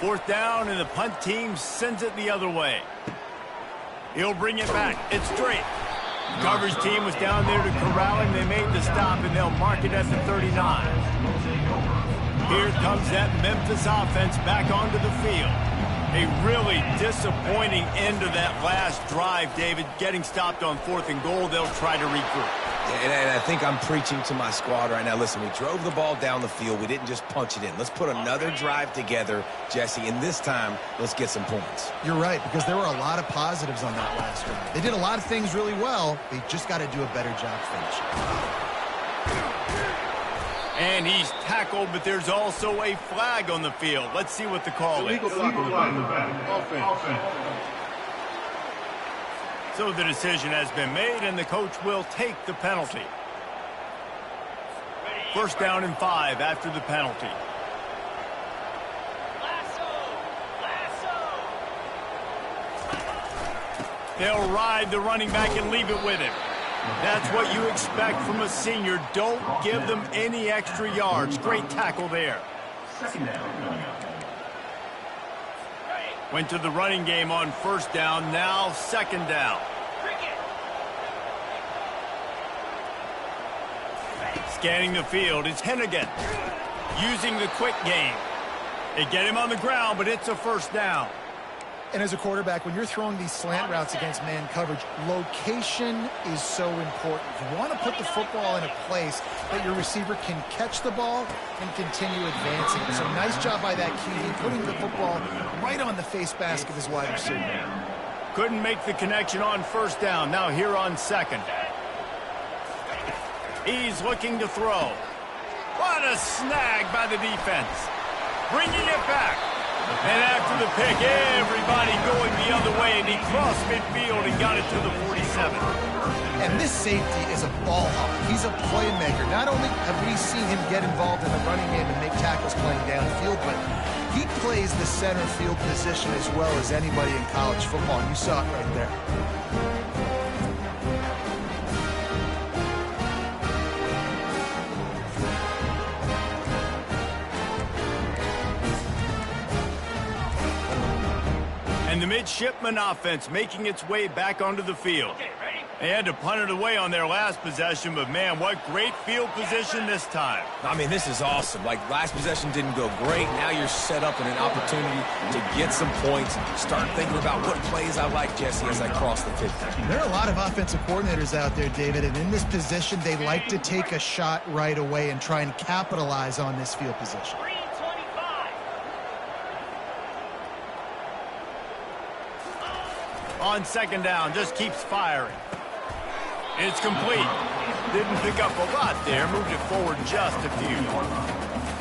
one. 4th down, and the punt team sends it the other way. He'll bring it back. It's straight. The coverage team was down there to corral him. They made the stop, and they'll mark it at the 39. Here comes that Memphis offense back onto the field. A really disappointing end to that last drive, David. Getting stopped on 4th and goal, they'll try to regroup. And I think I'm preaching to my squad right now. Listen, we drove the ball down the field. We didn't just punch it in. Let's put another drive together, Jesse, and this time, let's get some points. You're right, because there were a lot of positives on that last drive. They did a lot of things really well. They just got to do a better job finishing. And he's tackled, but there's also a flag on the field. Let's see what the call is. Illegal flag in the back. Offense. So the decision has been made, and the coach will take the penalty. 1st down and 5 after the penalty. They'll ride the running back and leave it with him. That's what you expect from a senior. Don't give them any extra yards. Great tackle there. 2nd down. Went to the running game on 1st down, now 2nd down. Scanning the field, it's Hennigan. Using the quick game. They get him on the ground, but it's a 1st down. And as a quarterback, when you're throwing these slant routes against man coverage, location is so important. You want to put the football in a place that your receiver can catch the ball and continue advancing. So nice job by that QB, putting the football right on the face mask of his wide receiver. Couldn't make the connection on 1st down. Now here on 2nd. He's looking to throw. What a snag by the defense. Bringing it back. And after the pick, everybody going the other way, and he crossed midfield and got it to the 47. And this safety is a ball hawk. He's a playmaker. Not only have we seen him get involved in the running game and make tackles playing downfield, but he plays the center field position as well as anybody in college football. And you saw it right there. And the midshipman offense making its way back onto the field. They had to punt it away on their last possession, but man, what great field position this time. I mean, this is awesome. Like, last possession didn't go great. Now you're set up in an opportunity to get some points. Start thinking about what plays I like, Jesse, as I cross the 50. There are a lot of offensive coordinators out there, David, and in this position, they like to take a shot right away and try and capitalize on this field position. On second down, just keeps firing. It's complete. Didn't pick up a lot there. Moved it forward just a few.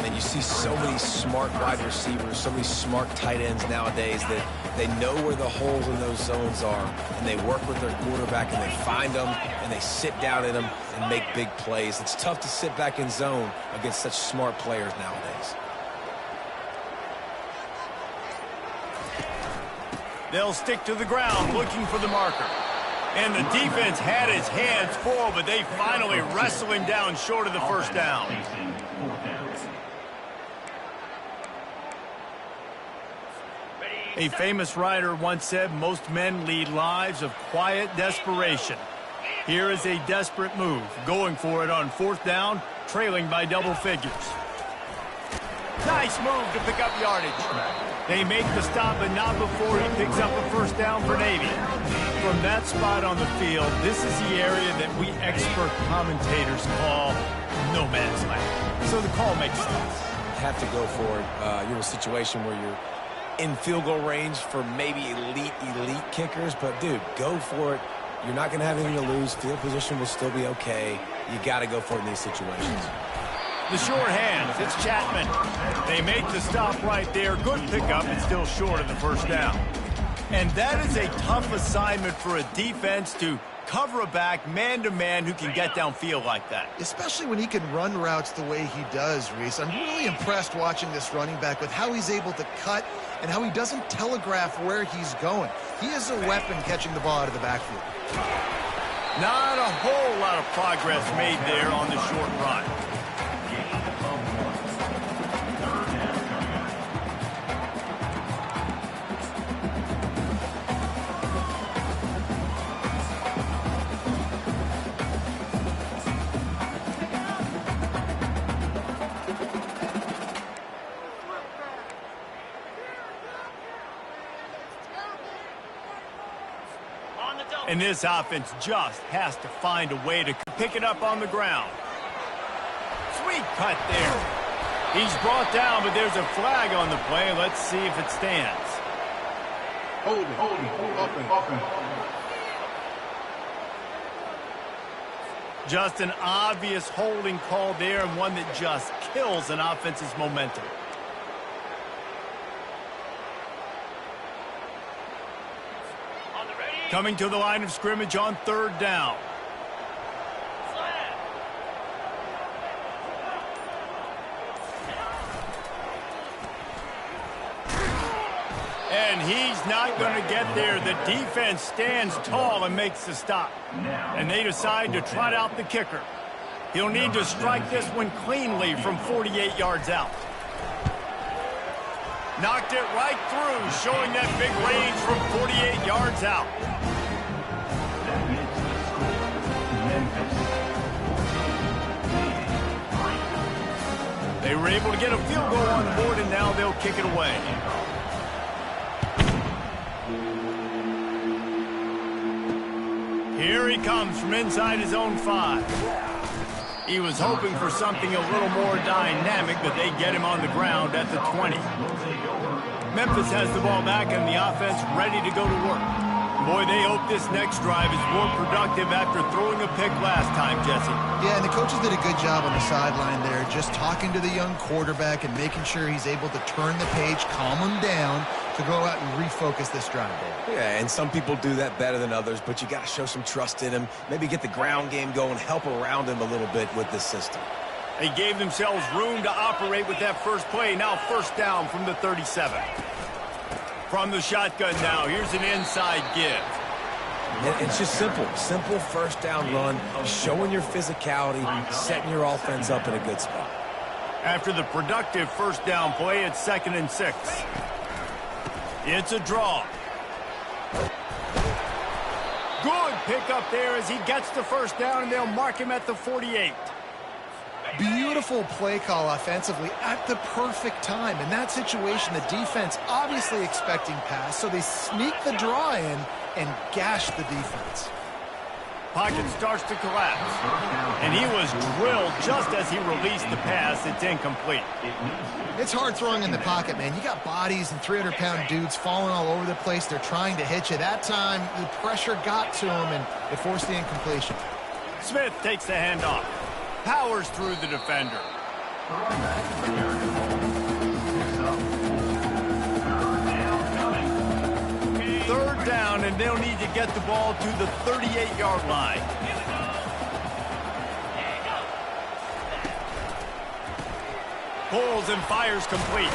And you see so many smart wide receivers, so many smart tight ends nowadays that they know where the holes in those zones are, and they work with their quarterback, and they find them, and they sit down in them and make big plays. It's tough to sit back in zone against such smart players nowadays. They'll stick to the ground looking for the marker. And the defense had his hands full, but they finally wrestle him down short of the first down. A famous writer once said, most men lead lives of quiet desperation. Here is a desperate move, going for it on fourth down, trailing by double figures. Nice move to pick up yardage. They make the stop, but not before he picks up a first down for Navy. From that spot on the field, this is the area that we expert commentators call no man's land. So the call makes sense. You have to go for it. You're in a situation where you're in field goal range for maybe elite kickers, but dude, go for it. You're not going to have anything to lose. Field position will still be okay. You got to go for it in these situations. The short hands, it's Chapman. They make the stop right there. Good pickup, and still short of the first down. And that is a tough assignment for a defense to cover a back man-to-man who can get downfield like that. Especially when he can run routes the way he does, Reese. I'm really impressed watching this running back with how he's able to cut and how he doesn't telegraph where he's going. He is a weapon catching the ball out of the backfield. Not a whole lot of progress made there on the short run. And this offense just has to find a way to pick it up on the ground. Sweet cut there. He's brought down, but there's a flag on the play. Let's see if it stands. Hold it. Just an obvious holding call there, and one that just kills an offense's momentum. Coming to the line of scrimmage on third down. And he's not going to get there. The defense stands tall and makes the stop. And they decide to trot out the kicker. He'll need to strike this one cleanly from 48 yards out. Knocked it right through, showing that big range from 48 yards out. They were able to get a field goal on the board, and now they'll kick it away. Here he comes from inside his own 5. He was hoping for something a little more dynamic, but they get him on the ground at the 20. Memphis has the ball back and the offense ready to go to work. Boy, they hope this next drive is more productive after throwing a pick last time, Jesse. Yeah, and the coaches did a good job on the sideline there, just talking to the young quarterback and making sure he's able to turn the page, calm him down, to go out and refocus this drive there. Yeah, and some people do that better than others, but you got to show some trust in him. Maybe get the ground game going, help around him a little bit with this system. They gave themselves room to operate with that first play. Now first down from the 37. From the shotgun now, here's an inside give. It's just simple. Simple first down run, showing your physicality, setting your offense up in a good spot. After the productive first down play, it's 2nd and 6. It's a draw. Good pickup there as he gets the first down, and they'll mark him at the 48. Beautiful play call offensively at the perfect time. In that situation, the defense obviously expecting pass, so they sneak the draw in and gash the defense. Pocket starts to collapse, and he was drilled just as he released the pass. It's incomplete. It's hard throwing in the pocket, man. You got bodies and 300-pound dudes falling all over the place. They're trying to hit you. That time, the pressure got to him, and it forced the incompletion. Smith takes the handoff. Powers through the defender. Third down, and they'll need to get the ball to the 38-yard line. Pulls and fires complete.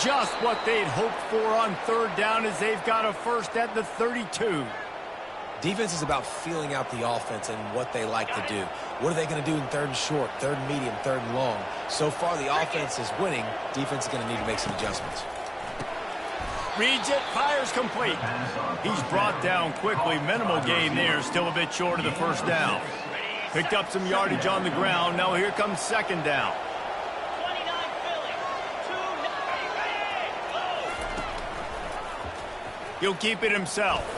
Just what they'd hoped for on third down as they've got a first at the 32. Defense is about feeling out the offense and what they like to do. What are they going to do in 3rd and short, 3rd and medium, 3rd and long? So far, the offense is winning. Defense is going to need to make some adjustments. Reads it, fires complete. He's brought down quickly. Minimal gain there, still a bit short of the first down. Picked up some yardage on the ground. Now here comes 2nd down. He'll keep it himself.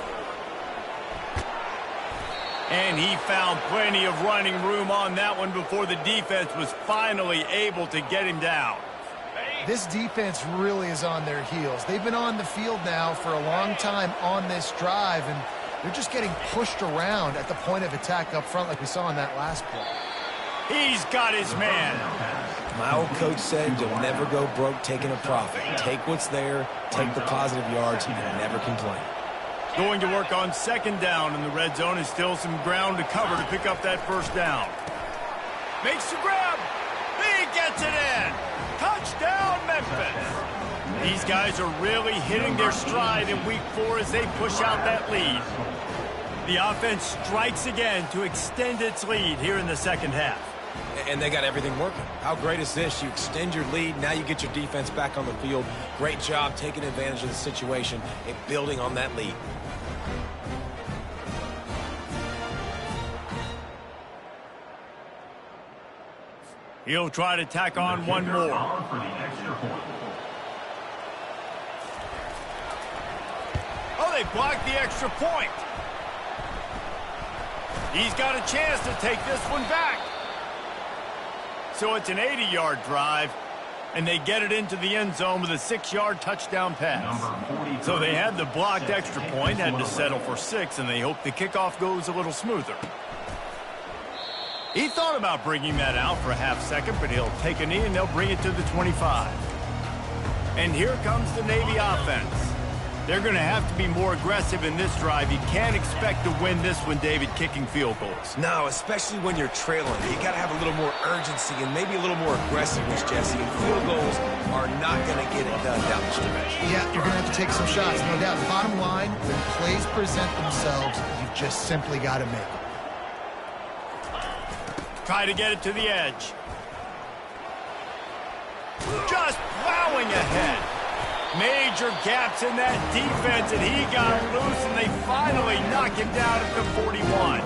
And he found plenty of running room on that one before the defense was finally able to get him down. This defense really is on their heels. They've been on the field now for a long time on this drive, and they're just getting pushed around at the point of attack up front like we saw in that last play. He's got his man. My old coach said you'll never go broke taking a profit. Take what's there, take the positive yards, and never complain. Going to work on 2nd down, and the red zone is still some ground to cover to pick up that first down. Makes the grab. He gets it in. Touchdown, Memphis. These guys are really hitting their stride in week 4 as they push out that lead. The offense strikes again to extend its lead here in the second half. And they got everything working. How great is this? You extend your lead, now you get your defense back on the field. Great job taking advantage of the situation and building on that lead. He'll try to tack on one more. Oh, they blocked the extra point. He's got a chance to take this one back. So it's an 80-yard drive, and they get it into the end zone with a 6-yard touchdown pass. So they had the blocked extra point, had to settle for 6, and they hope the kickoff goes a little smoother. He thought about bringing that out for a half second, but he'll take a knee and they'll bring it to the 25. And here comes the Navy offense. They're going to have to be more aggressive in this drive. You can't expect to win this one, David, kicking field goals. No, especially when you're trailing. You got to have a little more urgency and maybe a little more aggressiveness, Jesse. And field goals are not going to get it done down the stretch. Yeah, you're going to have to take some shots, no doubt. Bottom line, when plays present themselves, you've just simply got to make them. Try to get it to the edge. Just plowing ahead. Major gaps in that defense, and he got loose, and they finally knock him down at the 41.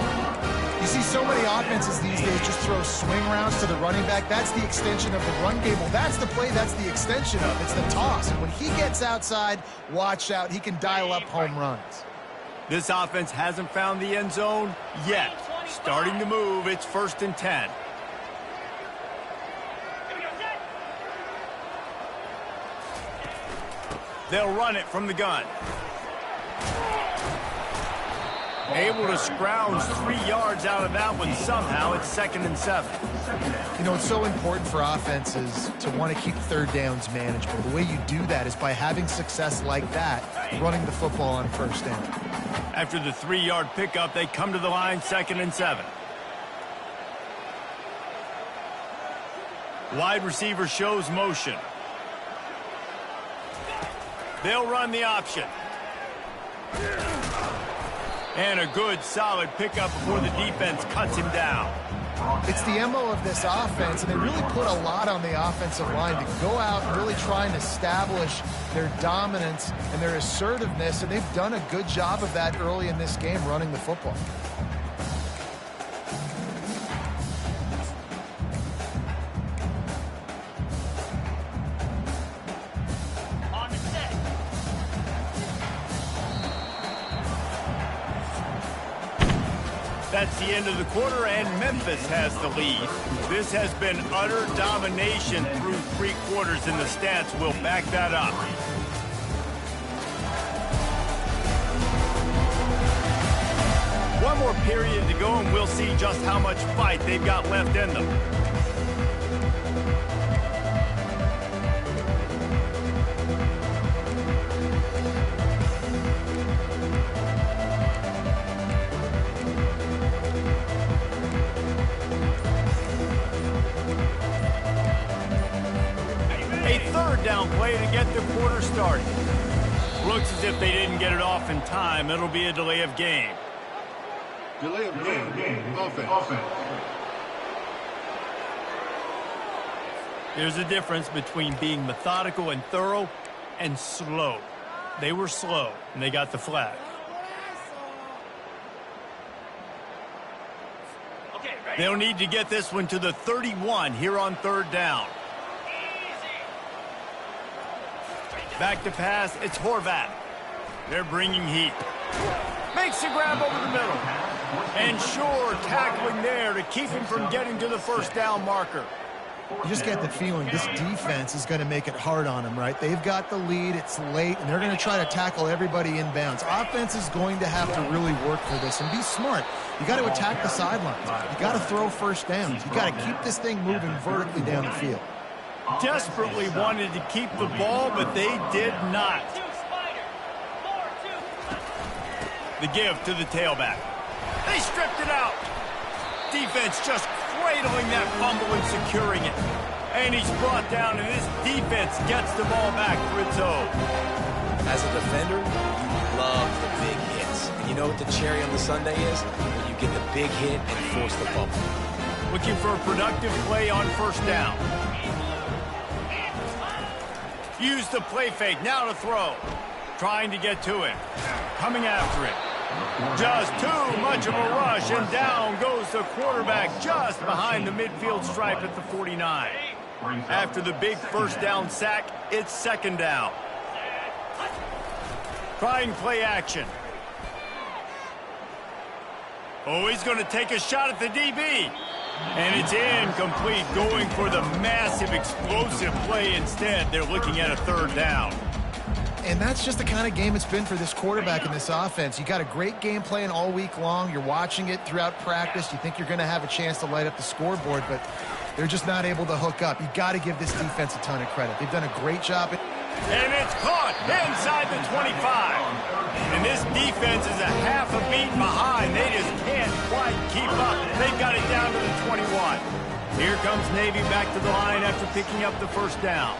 You see so many offenses these days just throw swing routes to the running back. That's the extension of the run game. Well, that's the play that's the extension of. It's the toss. And when he gets outside, watch out. He can dial up home runs. This offense hasn't found the end zone yet. Starting to move. It's 1st and 10. They'll run it from the gun. Able to scrounge 3 yards out of that one somehow. It's 2nd and 7. You know, it's so important for offenses to want to keep third downs manageable. The way you do that is by having success like that, running the football on first down. After the 3-yard pickup, they come to the line, 2nd and 7. Wide receiver shows motion. They'll run the option. And a good, solid pickup before the defense cuts him down. It's the MO of this offense, and they really put a lot on the offensive line to go out and really try and establish their dominance and their assertiveness, and they've done a good job of that early in this game, running the football. That's the end of the quarter, and Memphis has the lead. This has been utter domination through 3 quarters, and the stats will back that up. One more period to go, and we'll see just how much fight they've got left in them. Down play to get the quarter started. Looks as if they didn't get it off in time. It'll be a delay of game. Delay of game. Offense. There's a difference between being methodical and thorough and slow. They were slow, and they got the flag. They'll need to get this one to the 31 here on 3rd down. Back to pass, it's Horvat. They're bringing heat. Makes the grab over the middle. And sure, tackling there to keep him from getting to the 1st down marker. You just get the feeling this defense is going to make it hard on them, right? They've got the lead, it's late, and they're going to try to tackle everybody inbounds. Offense is going to have to really work for this and be smart. You got to attack the sidelines. You got to throw 1st downs. You got to keep this thing moving vertically down the field. Desperately wanted to keep the ball, but they did not. The give to the tailback. They stripped it out. Defense just cradling that fumble and securing it. And he's brought down, and this defense gets the ball back for its own. As a defender, you love the big hits. And you know what the cherry on the sundae is? When you get the big hit and force the fumble. Looking for a productive play on 1st down. Use the play fake, now to throw. Trying to get to him. Coming after it. Just too much of a rush, and down goes the quarterback just behind the midfield stripe at the 49. After the big 1st down sack, it's 2nd down. Trying play action. Oh, he's going to take a shot at the DB. And it's incomplete, going for the massive explosive play instead. They're looking at a 3rd down. And that's just the kind of game it's been for this quarterback in this offense. You got a great game plan all week long. You're watching it throughout practice. You think you're going to have a chance to light up the scoreboard, but they're just not able to hook up. You got to give this defense a ton of credit. They've done a great job. And it's caught inside the 25. And this defense is a half a beat behind. They just can't quite keep up. They've got it down to the 21. Here comes Navy back to the line after picking up the 1st down.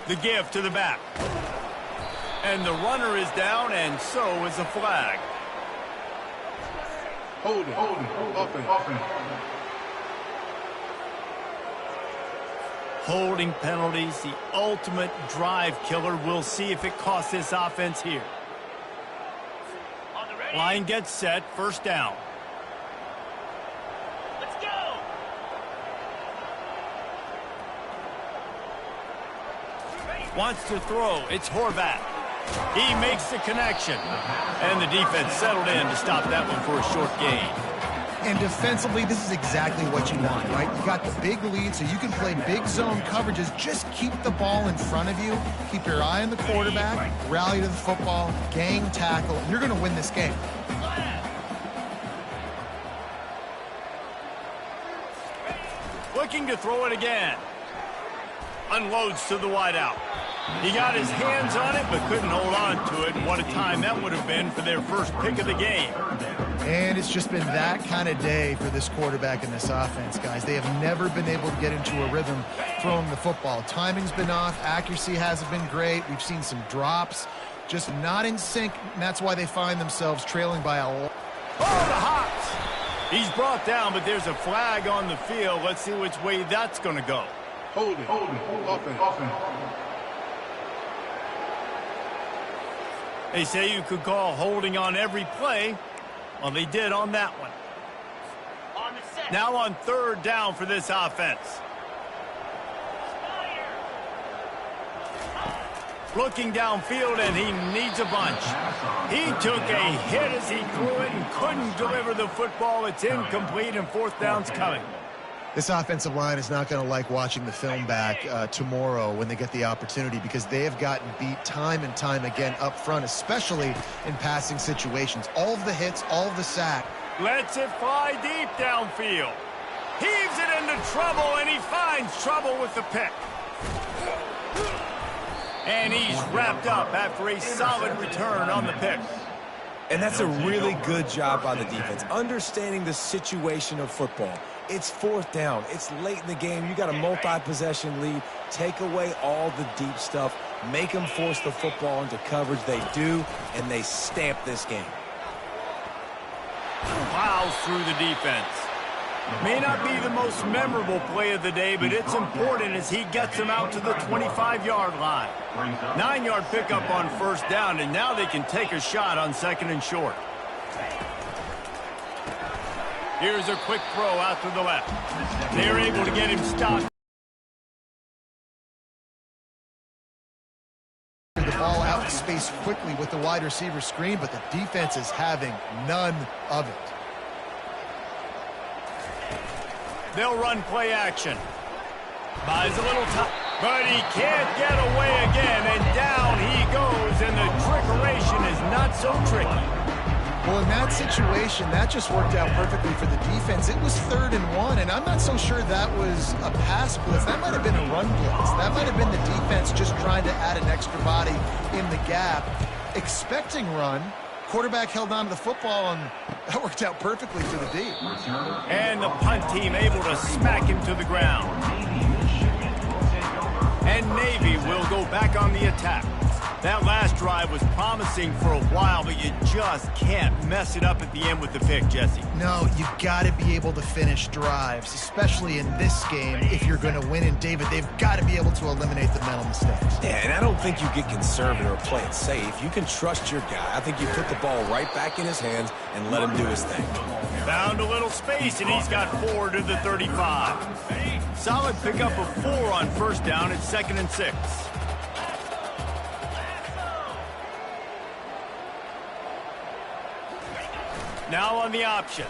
The give to the back. And the runner is down, and so is a flag. Holding. Offense. Holding penalties, the ultimate drive killer. We'll see if it costs this offense here. Line gets set, 1st down. Let's go. Wants to throw, it's Horvat. He makes the connection. And the defense settled in to stop that one for a short gain. And defensively, this is exactly what you want, right? You got the big lead, so you can play big zone coverages. Just keep the ball in front of you. Keep your eye on the quarterback. Rally to the football. Gang tackle. And you're going to win this game. Looking to throw it again. Unloads to the wideout. He got his hands on it, but couldn't hold on to it. And what a time that would have been for their first pick of the game. And it's just been that kind of day for this quarterback and this offense, guys. They have never been able to get into a rhythm throwing the football. Timing's been off. Accuracy hasn't been great. We've seen some drops. Just not in sync, and that's why they find themselves trailing by a lot. Oh, the hops! He's brought down, but there's a flag on the field. Let's see which way that's going to go. Hold it. Offense. They say you could call holding on every play. Well, they did on that one. Now on third down for this offense. Looking downfield, and he needs a bunch. He took a hit as he threw it and couldn't deliver the football. It's incomplete, and fourth down's coming. This offensive line is not going to like watching the film back tomorrow when they get the opportunity, because they have gotten beat time and time again up front, especially in passing situations. All of the hits, all of the sack. Lets it fly deep downfield. Heaves it into trouble, and he finds trouble with the pick. And he's wrapped up after a solid return on the pick. And that's a really good job by the defense, understanding the situation of football. It's fourth down. It's late in the game. You got a multi-possession lead. Take away all the deep stuff. Make them force the football into coverage. They do, and they stamp this game. Plows through the defense. May not be the most memorable play of the day, but it's important as he gets them out to the 25-yard line. 9-yard pickup on first down, and now they can take a shot on second and short. Here's a quick throw out to the left. They're able to get him stopped. The ball out in space quickly with the wide receiver screen, but the defense is having none of it. They'll run play action. Buys a little time, but he can't get away again, and down he goes, and the trickeration is not so tricky. Well, in that situation, that just worked out perfectly for the defense. It was 3rd and 1, and I'm not so sure that was a pass blitz. That might have been a run blitz. That might have been the defense just trying to add an extra body in the gap. Expecting run, quarterback held on to the football, and that worked out perfectly for the D. And the punt team able to smack him to the ground. And Navy will go back on the attack. That last drive was promising for a while, but you just can't mess it up at the end with the pick, Jesse. No, you've got to be able to finish drives, especially in this game if you're going to win. And, David, they've got to be able to eliminate the mental mistakes. Yeah, and I don't think you get conservative or play it safe. You can trust your guy. I think you put the ball right back in his hands and let him do his thing. Found a little space, and he's got 4 to the 35. Solid pickup of 4 on first down. It's 2nd and 6. Now on the option.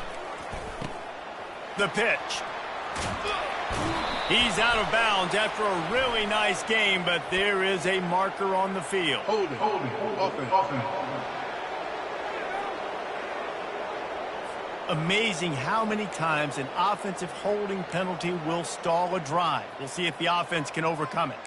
The pitch. He's out of bounds after a really nice game, but there is a marker on the field. Hold it. Offense. Amazing how many times an offensive holding penalty will stall a drive. We'll see if the offense can overcome it.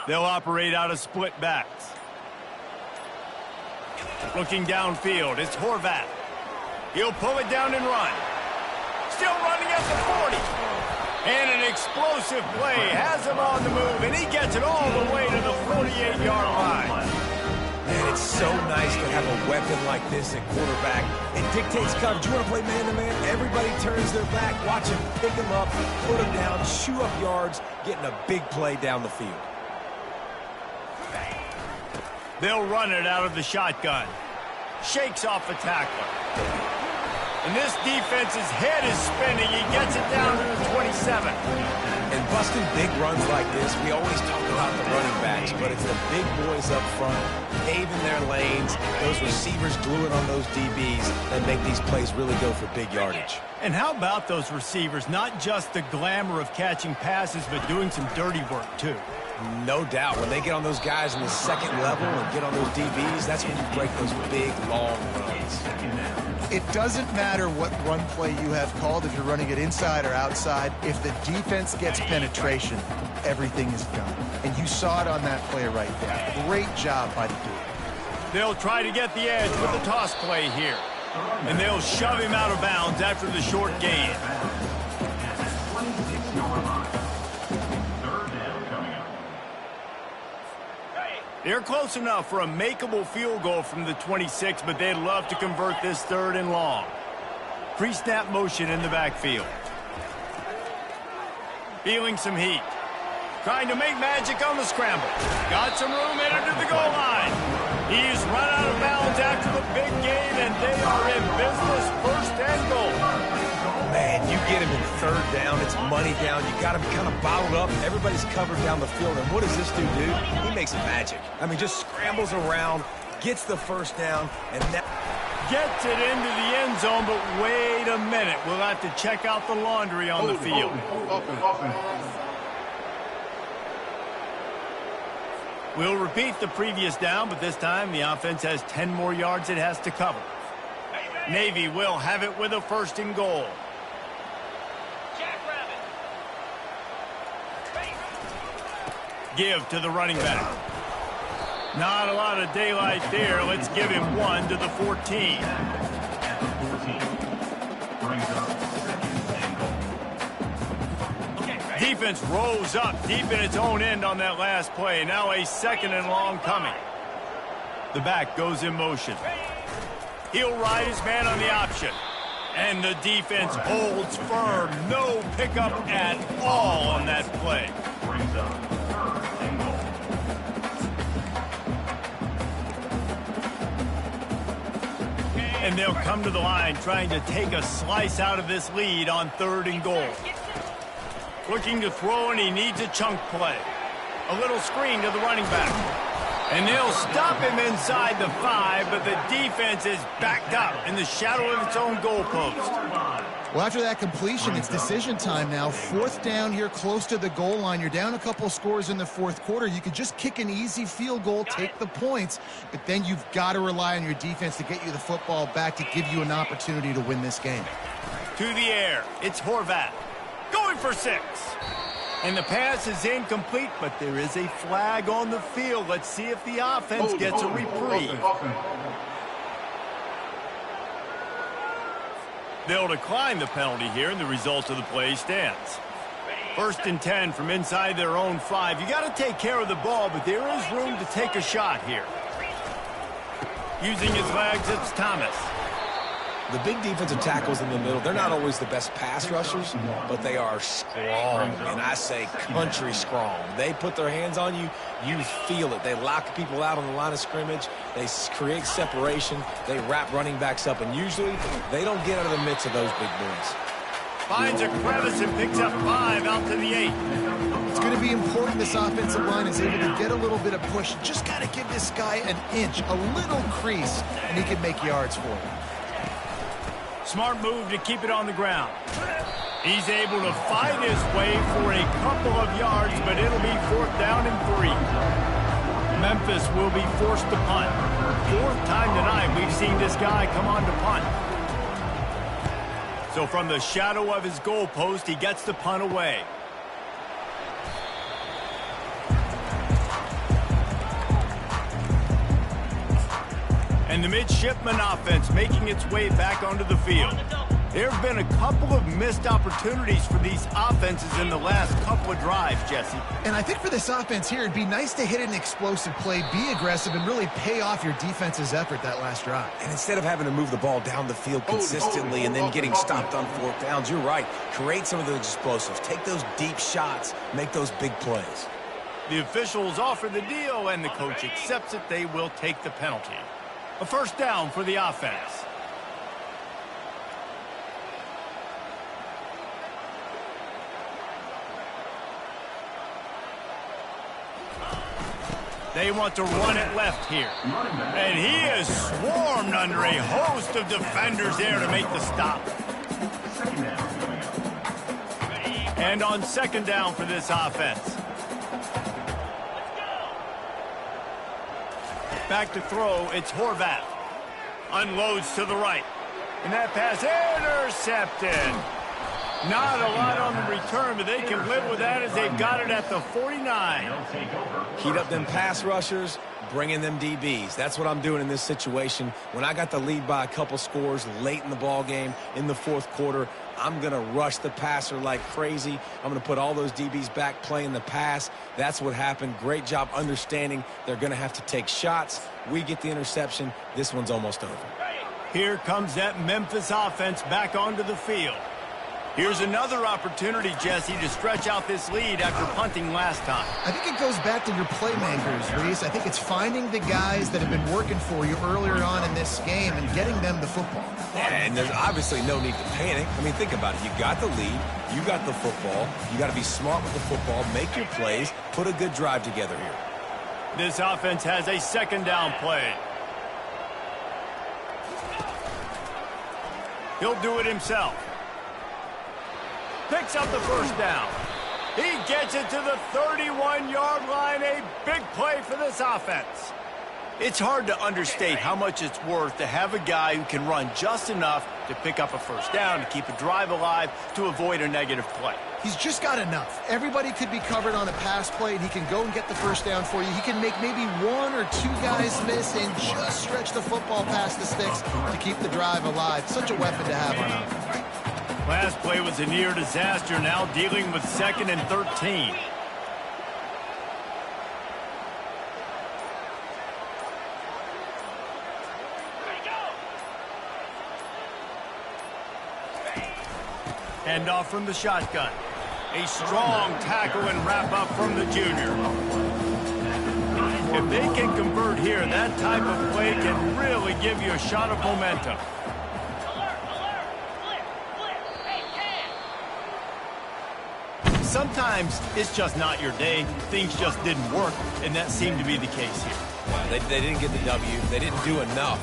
They'll operate out of split backs. Looking downfield, it's Horvath. He'll pull it down and run. Still running at the 40. And an explosive play has him on the move, and he gets it all the way to the 48-yard line. Man, it's so nice to have a weapon like this at quarterback. It dictates coverage. You want to play man-to-man? Everybody turns their back. Watch him pick him up, put him down, chew up yards, getting a big play down the field. They'll run it out of the shotgun. Shakes off the tackler. And this defense's head is spinning. He gets it down to the 27. And busting big runs like this, we always talk about the running backs, but it's the big boys up front, paving their lanes, those receivers gluing on those DBs that make these plays really go for big yardage. And how about those receivers? Not just the glamour of catching passes, but doing some dirty work, too. No doubt. When they get on those guys in the second level and get on those DBs, that's when you break those big, long runs. It doesn't matter what run play you have called, if you're running it inside or outside. If the defense gets penetration, everything is done. And you saw it on that play right there. Great job by the dude. They'll try to get the edge with the toss play here. And they'll shove him out of bounds after the short gain. They're close enough for a makeable field goal from the 26, but they'd love to convert this 3rd and long. Pre-snap motion in the backfield. Feeling some heat. Trying to make magic on the scramble. Got some room in under the goal line. He's run out of bounds after the big gain, and they are in business. 1st and goal. Man, you get him in 3rd down, it's money down, you got him kind of bottled up, everybody's covered down the field, and what does this dude do? He makes magic. I mean, just scrambles around, gets the 1st down, and now gets it into the end zone, but wait a minute. We'll have to check out the laundry on the field. We'll repeat the previous down, but this time the offense has 10 more yards it has to cover. Navy will have it with a 1st and goal. Give to the running back. Not a lot of daylight there. Let's give him 1 to the 14. Defense rolls up deep in its own end on that last play. Now a 2nd and long coming. The back goes in motion. He'll ride his man on the option. And the defense holds firm. No pickup at all on that play. And they'll come to the line trying to take a slice out of this lead on 3rd and goal. Looking to throw, and he needs a chunk play. A little screen to the running back. And they'll stop him inside the 5, but the defense is backed up in the shadow of its own goalpost. Well, after that completion, it's decision time now. 4th down here close to the goal line. You're down a couple of scores in the 4th quarter. You could just kick an easy field goal, take the points, but then you've got to rely on your defense to get you the football back to give you an opportunity to win this game. To the air, it's Horvat. Going for 6. And the pass is incomplete, but there is a flag on the field. Let's see if the offense gets a reprieve. They'll decline the penalty here, and the result of the play stands. 1st and 10 from inside their own 5. You got to take care of the ball, but there is room to take a shot here. Using his legs, it's Thomas. the big defensive tackles in the middle, they're not always the best pass rushers, but they are strong, and I say country strong. They put their hands on you, you feel it. They lock people out on the line of scrimmage. They create separation. They wrap running backs up, and usually they don't get out of the midst of those big boys. Finds a crevice and picks up 5 out to the 8. It's going to be important this offensive line is able to get a little bit of push. Just got to give this guy an inch, a little crease, and he can make yards for him. Smart move to keep it on the ground. He's able to fight his way for a couple of yards, but it'll be 4th down and 3. Memphis will be forced to punt. 4th time tonight we've seen this guy come on to punt. So from the shadow of his goalpost, he gets the punt away. And the midshipman offense making its way back onto the field. There have been a couple of missed opportunities for these offenses in the last couple of drives, Jesse. And I think for this offense here, it'd be nice to hit an explosive play, be aggressive, and really pay off your defense's effort that last drive. And instead of having to move the ball down the field consistently and then getting stopped on 4th downs, you're right. Create some of those explosives. Take those deep shots. Make those big plays. The officials offer the deal, and the coach accepts it. They will take the penalty. A 1st down for the offense. They want to run it left here. And he is swarmed under a host of defenders there to make the stop. And on second down for this offense. Back to throw, it's Horvath. Unloads to the right. And that pass intercepted. Not a lot on the return, but they can live with that as they've got it at the 49. Heat up them pass rushers, bring in them DBs. That's what I'm doing in this situation. When I got the lead by a couple scores late in the ball game, in the fourth quarter, I'm going to rush the passer like crazy. I'm going to put all those DBs back playing the pass. That's what happened. Great job understanding they're going to have to take shots. We get the interception. This one's almost over. Here comes that Memphis offense back onto the field. Here's another opportunity, Jesse, to stretch out this lead after punting last time. I think it goes back to your playmakers, Reese. I think it's finding the guys that have been working for you earlier on in this game and getting them the football. And there's obviously no need to panic. I mean, think about it. You got the lead. You got the football. You got to be smart with the football. Make your plays. Put a good drive together here. This offense has a second down play. He'll do it himself. Picks up the first down. He gets it to the 31-yard line. A big play for this offense. It's hard to understate how much it's worth to have a guy who can run just enough to pick up a first down, to keep a drive alive, to avoid a negative play. He's just got enough. Everybody could be covered on a pass play, and he can go and get the first down for you. He can make maybe one or two guys miss and just stretch the football past the sticks to keep the drive alive. Such a weapon to have on offense. Last play was a near disaster, now dealing with 2nd and 13. Hand off from the shotgun. A strong tackle and wrap up from the junior. If they can convert here, that type of play can really give you a shot of momentum. Sometimes it's just not your day. Things just didn't work, and that seemed to be the case here. They didn't get the W. They didn't do enough.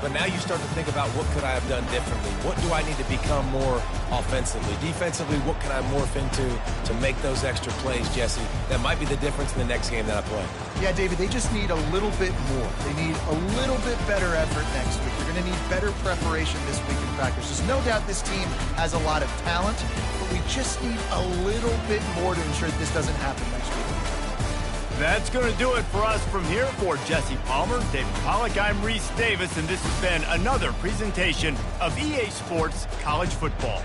But now you start to think about what could I have done differently? What do I need to become more offensively? Defensively, what can I morph into to make those extra plays, Jesse? That might be the difference in the next game that I play. Yeah, David, they just need a little bit more. They need a little bit better effort next week. They're going to need better preparation this week in practice. There's no doubt this team has a lot of talent, but we just need a little bit more to ensure that this doesn't happen next week. That's going to do it for us from here. For Jesse Palmer, David Pollack, I'm Reese Davis, and this has been another presentation of EA Sports College Football.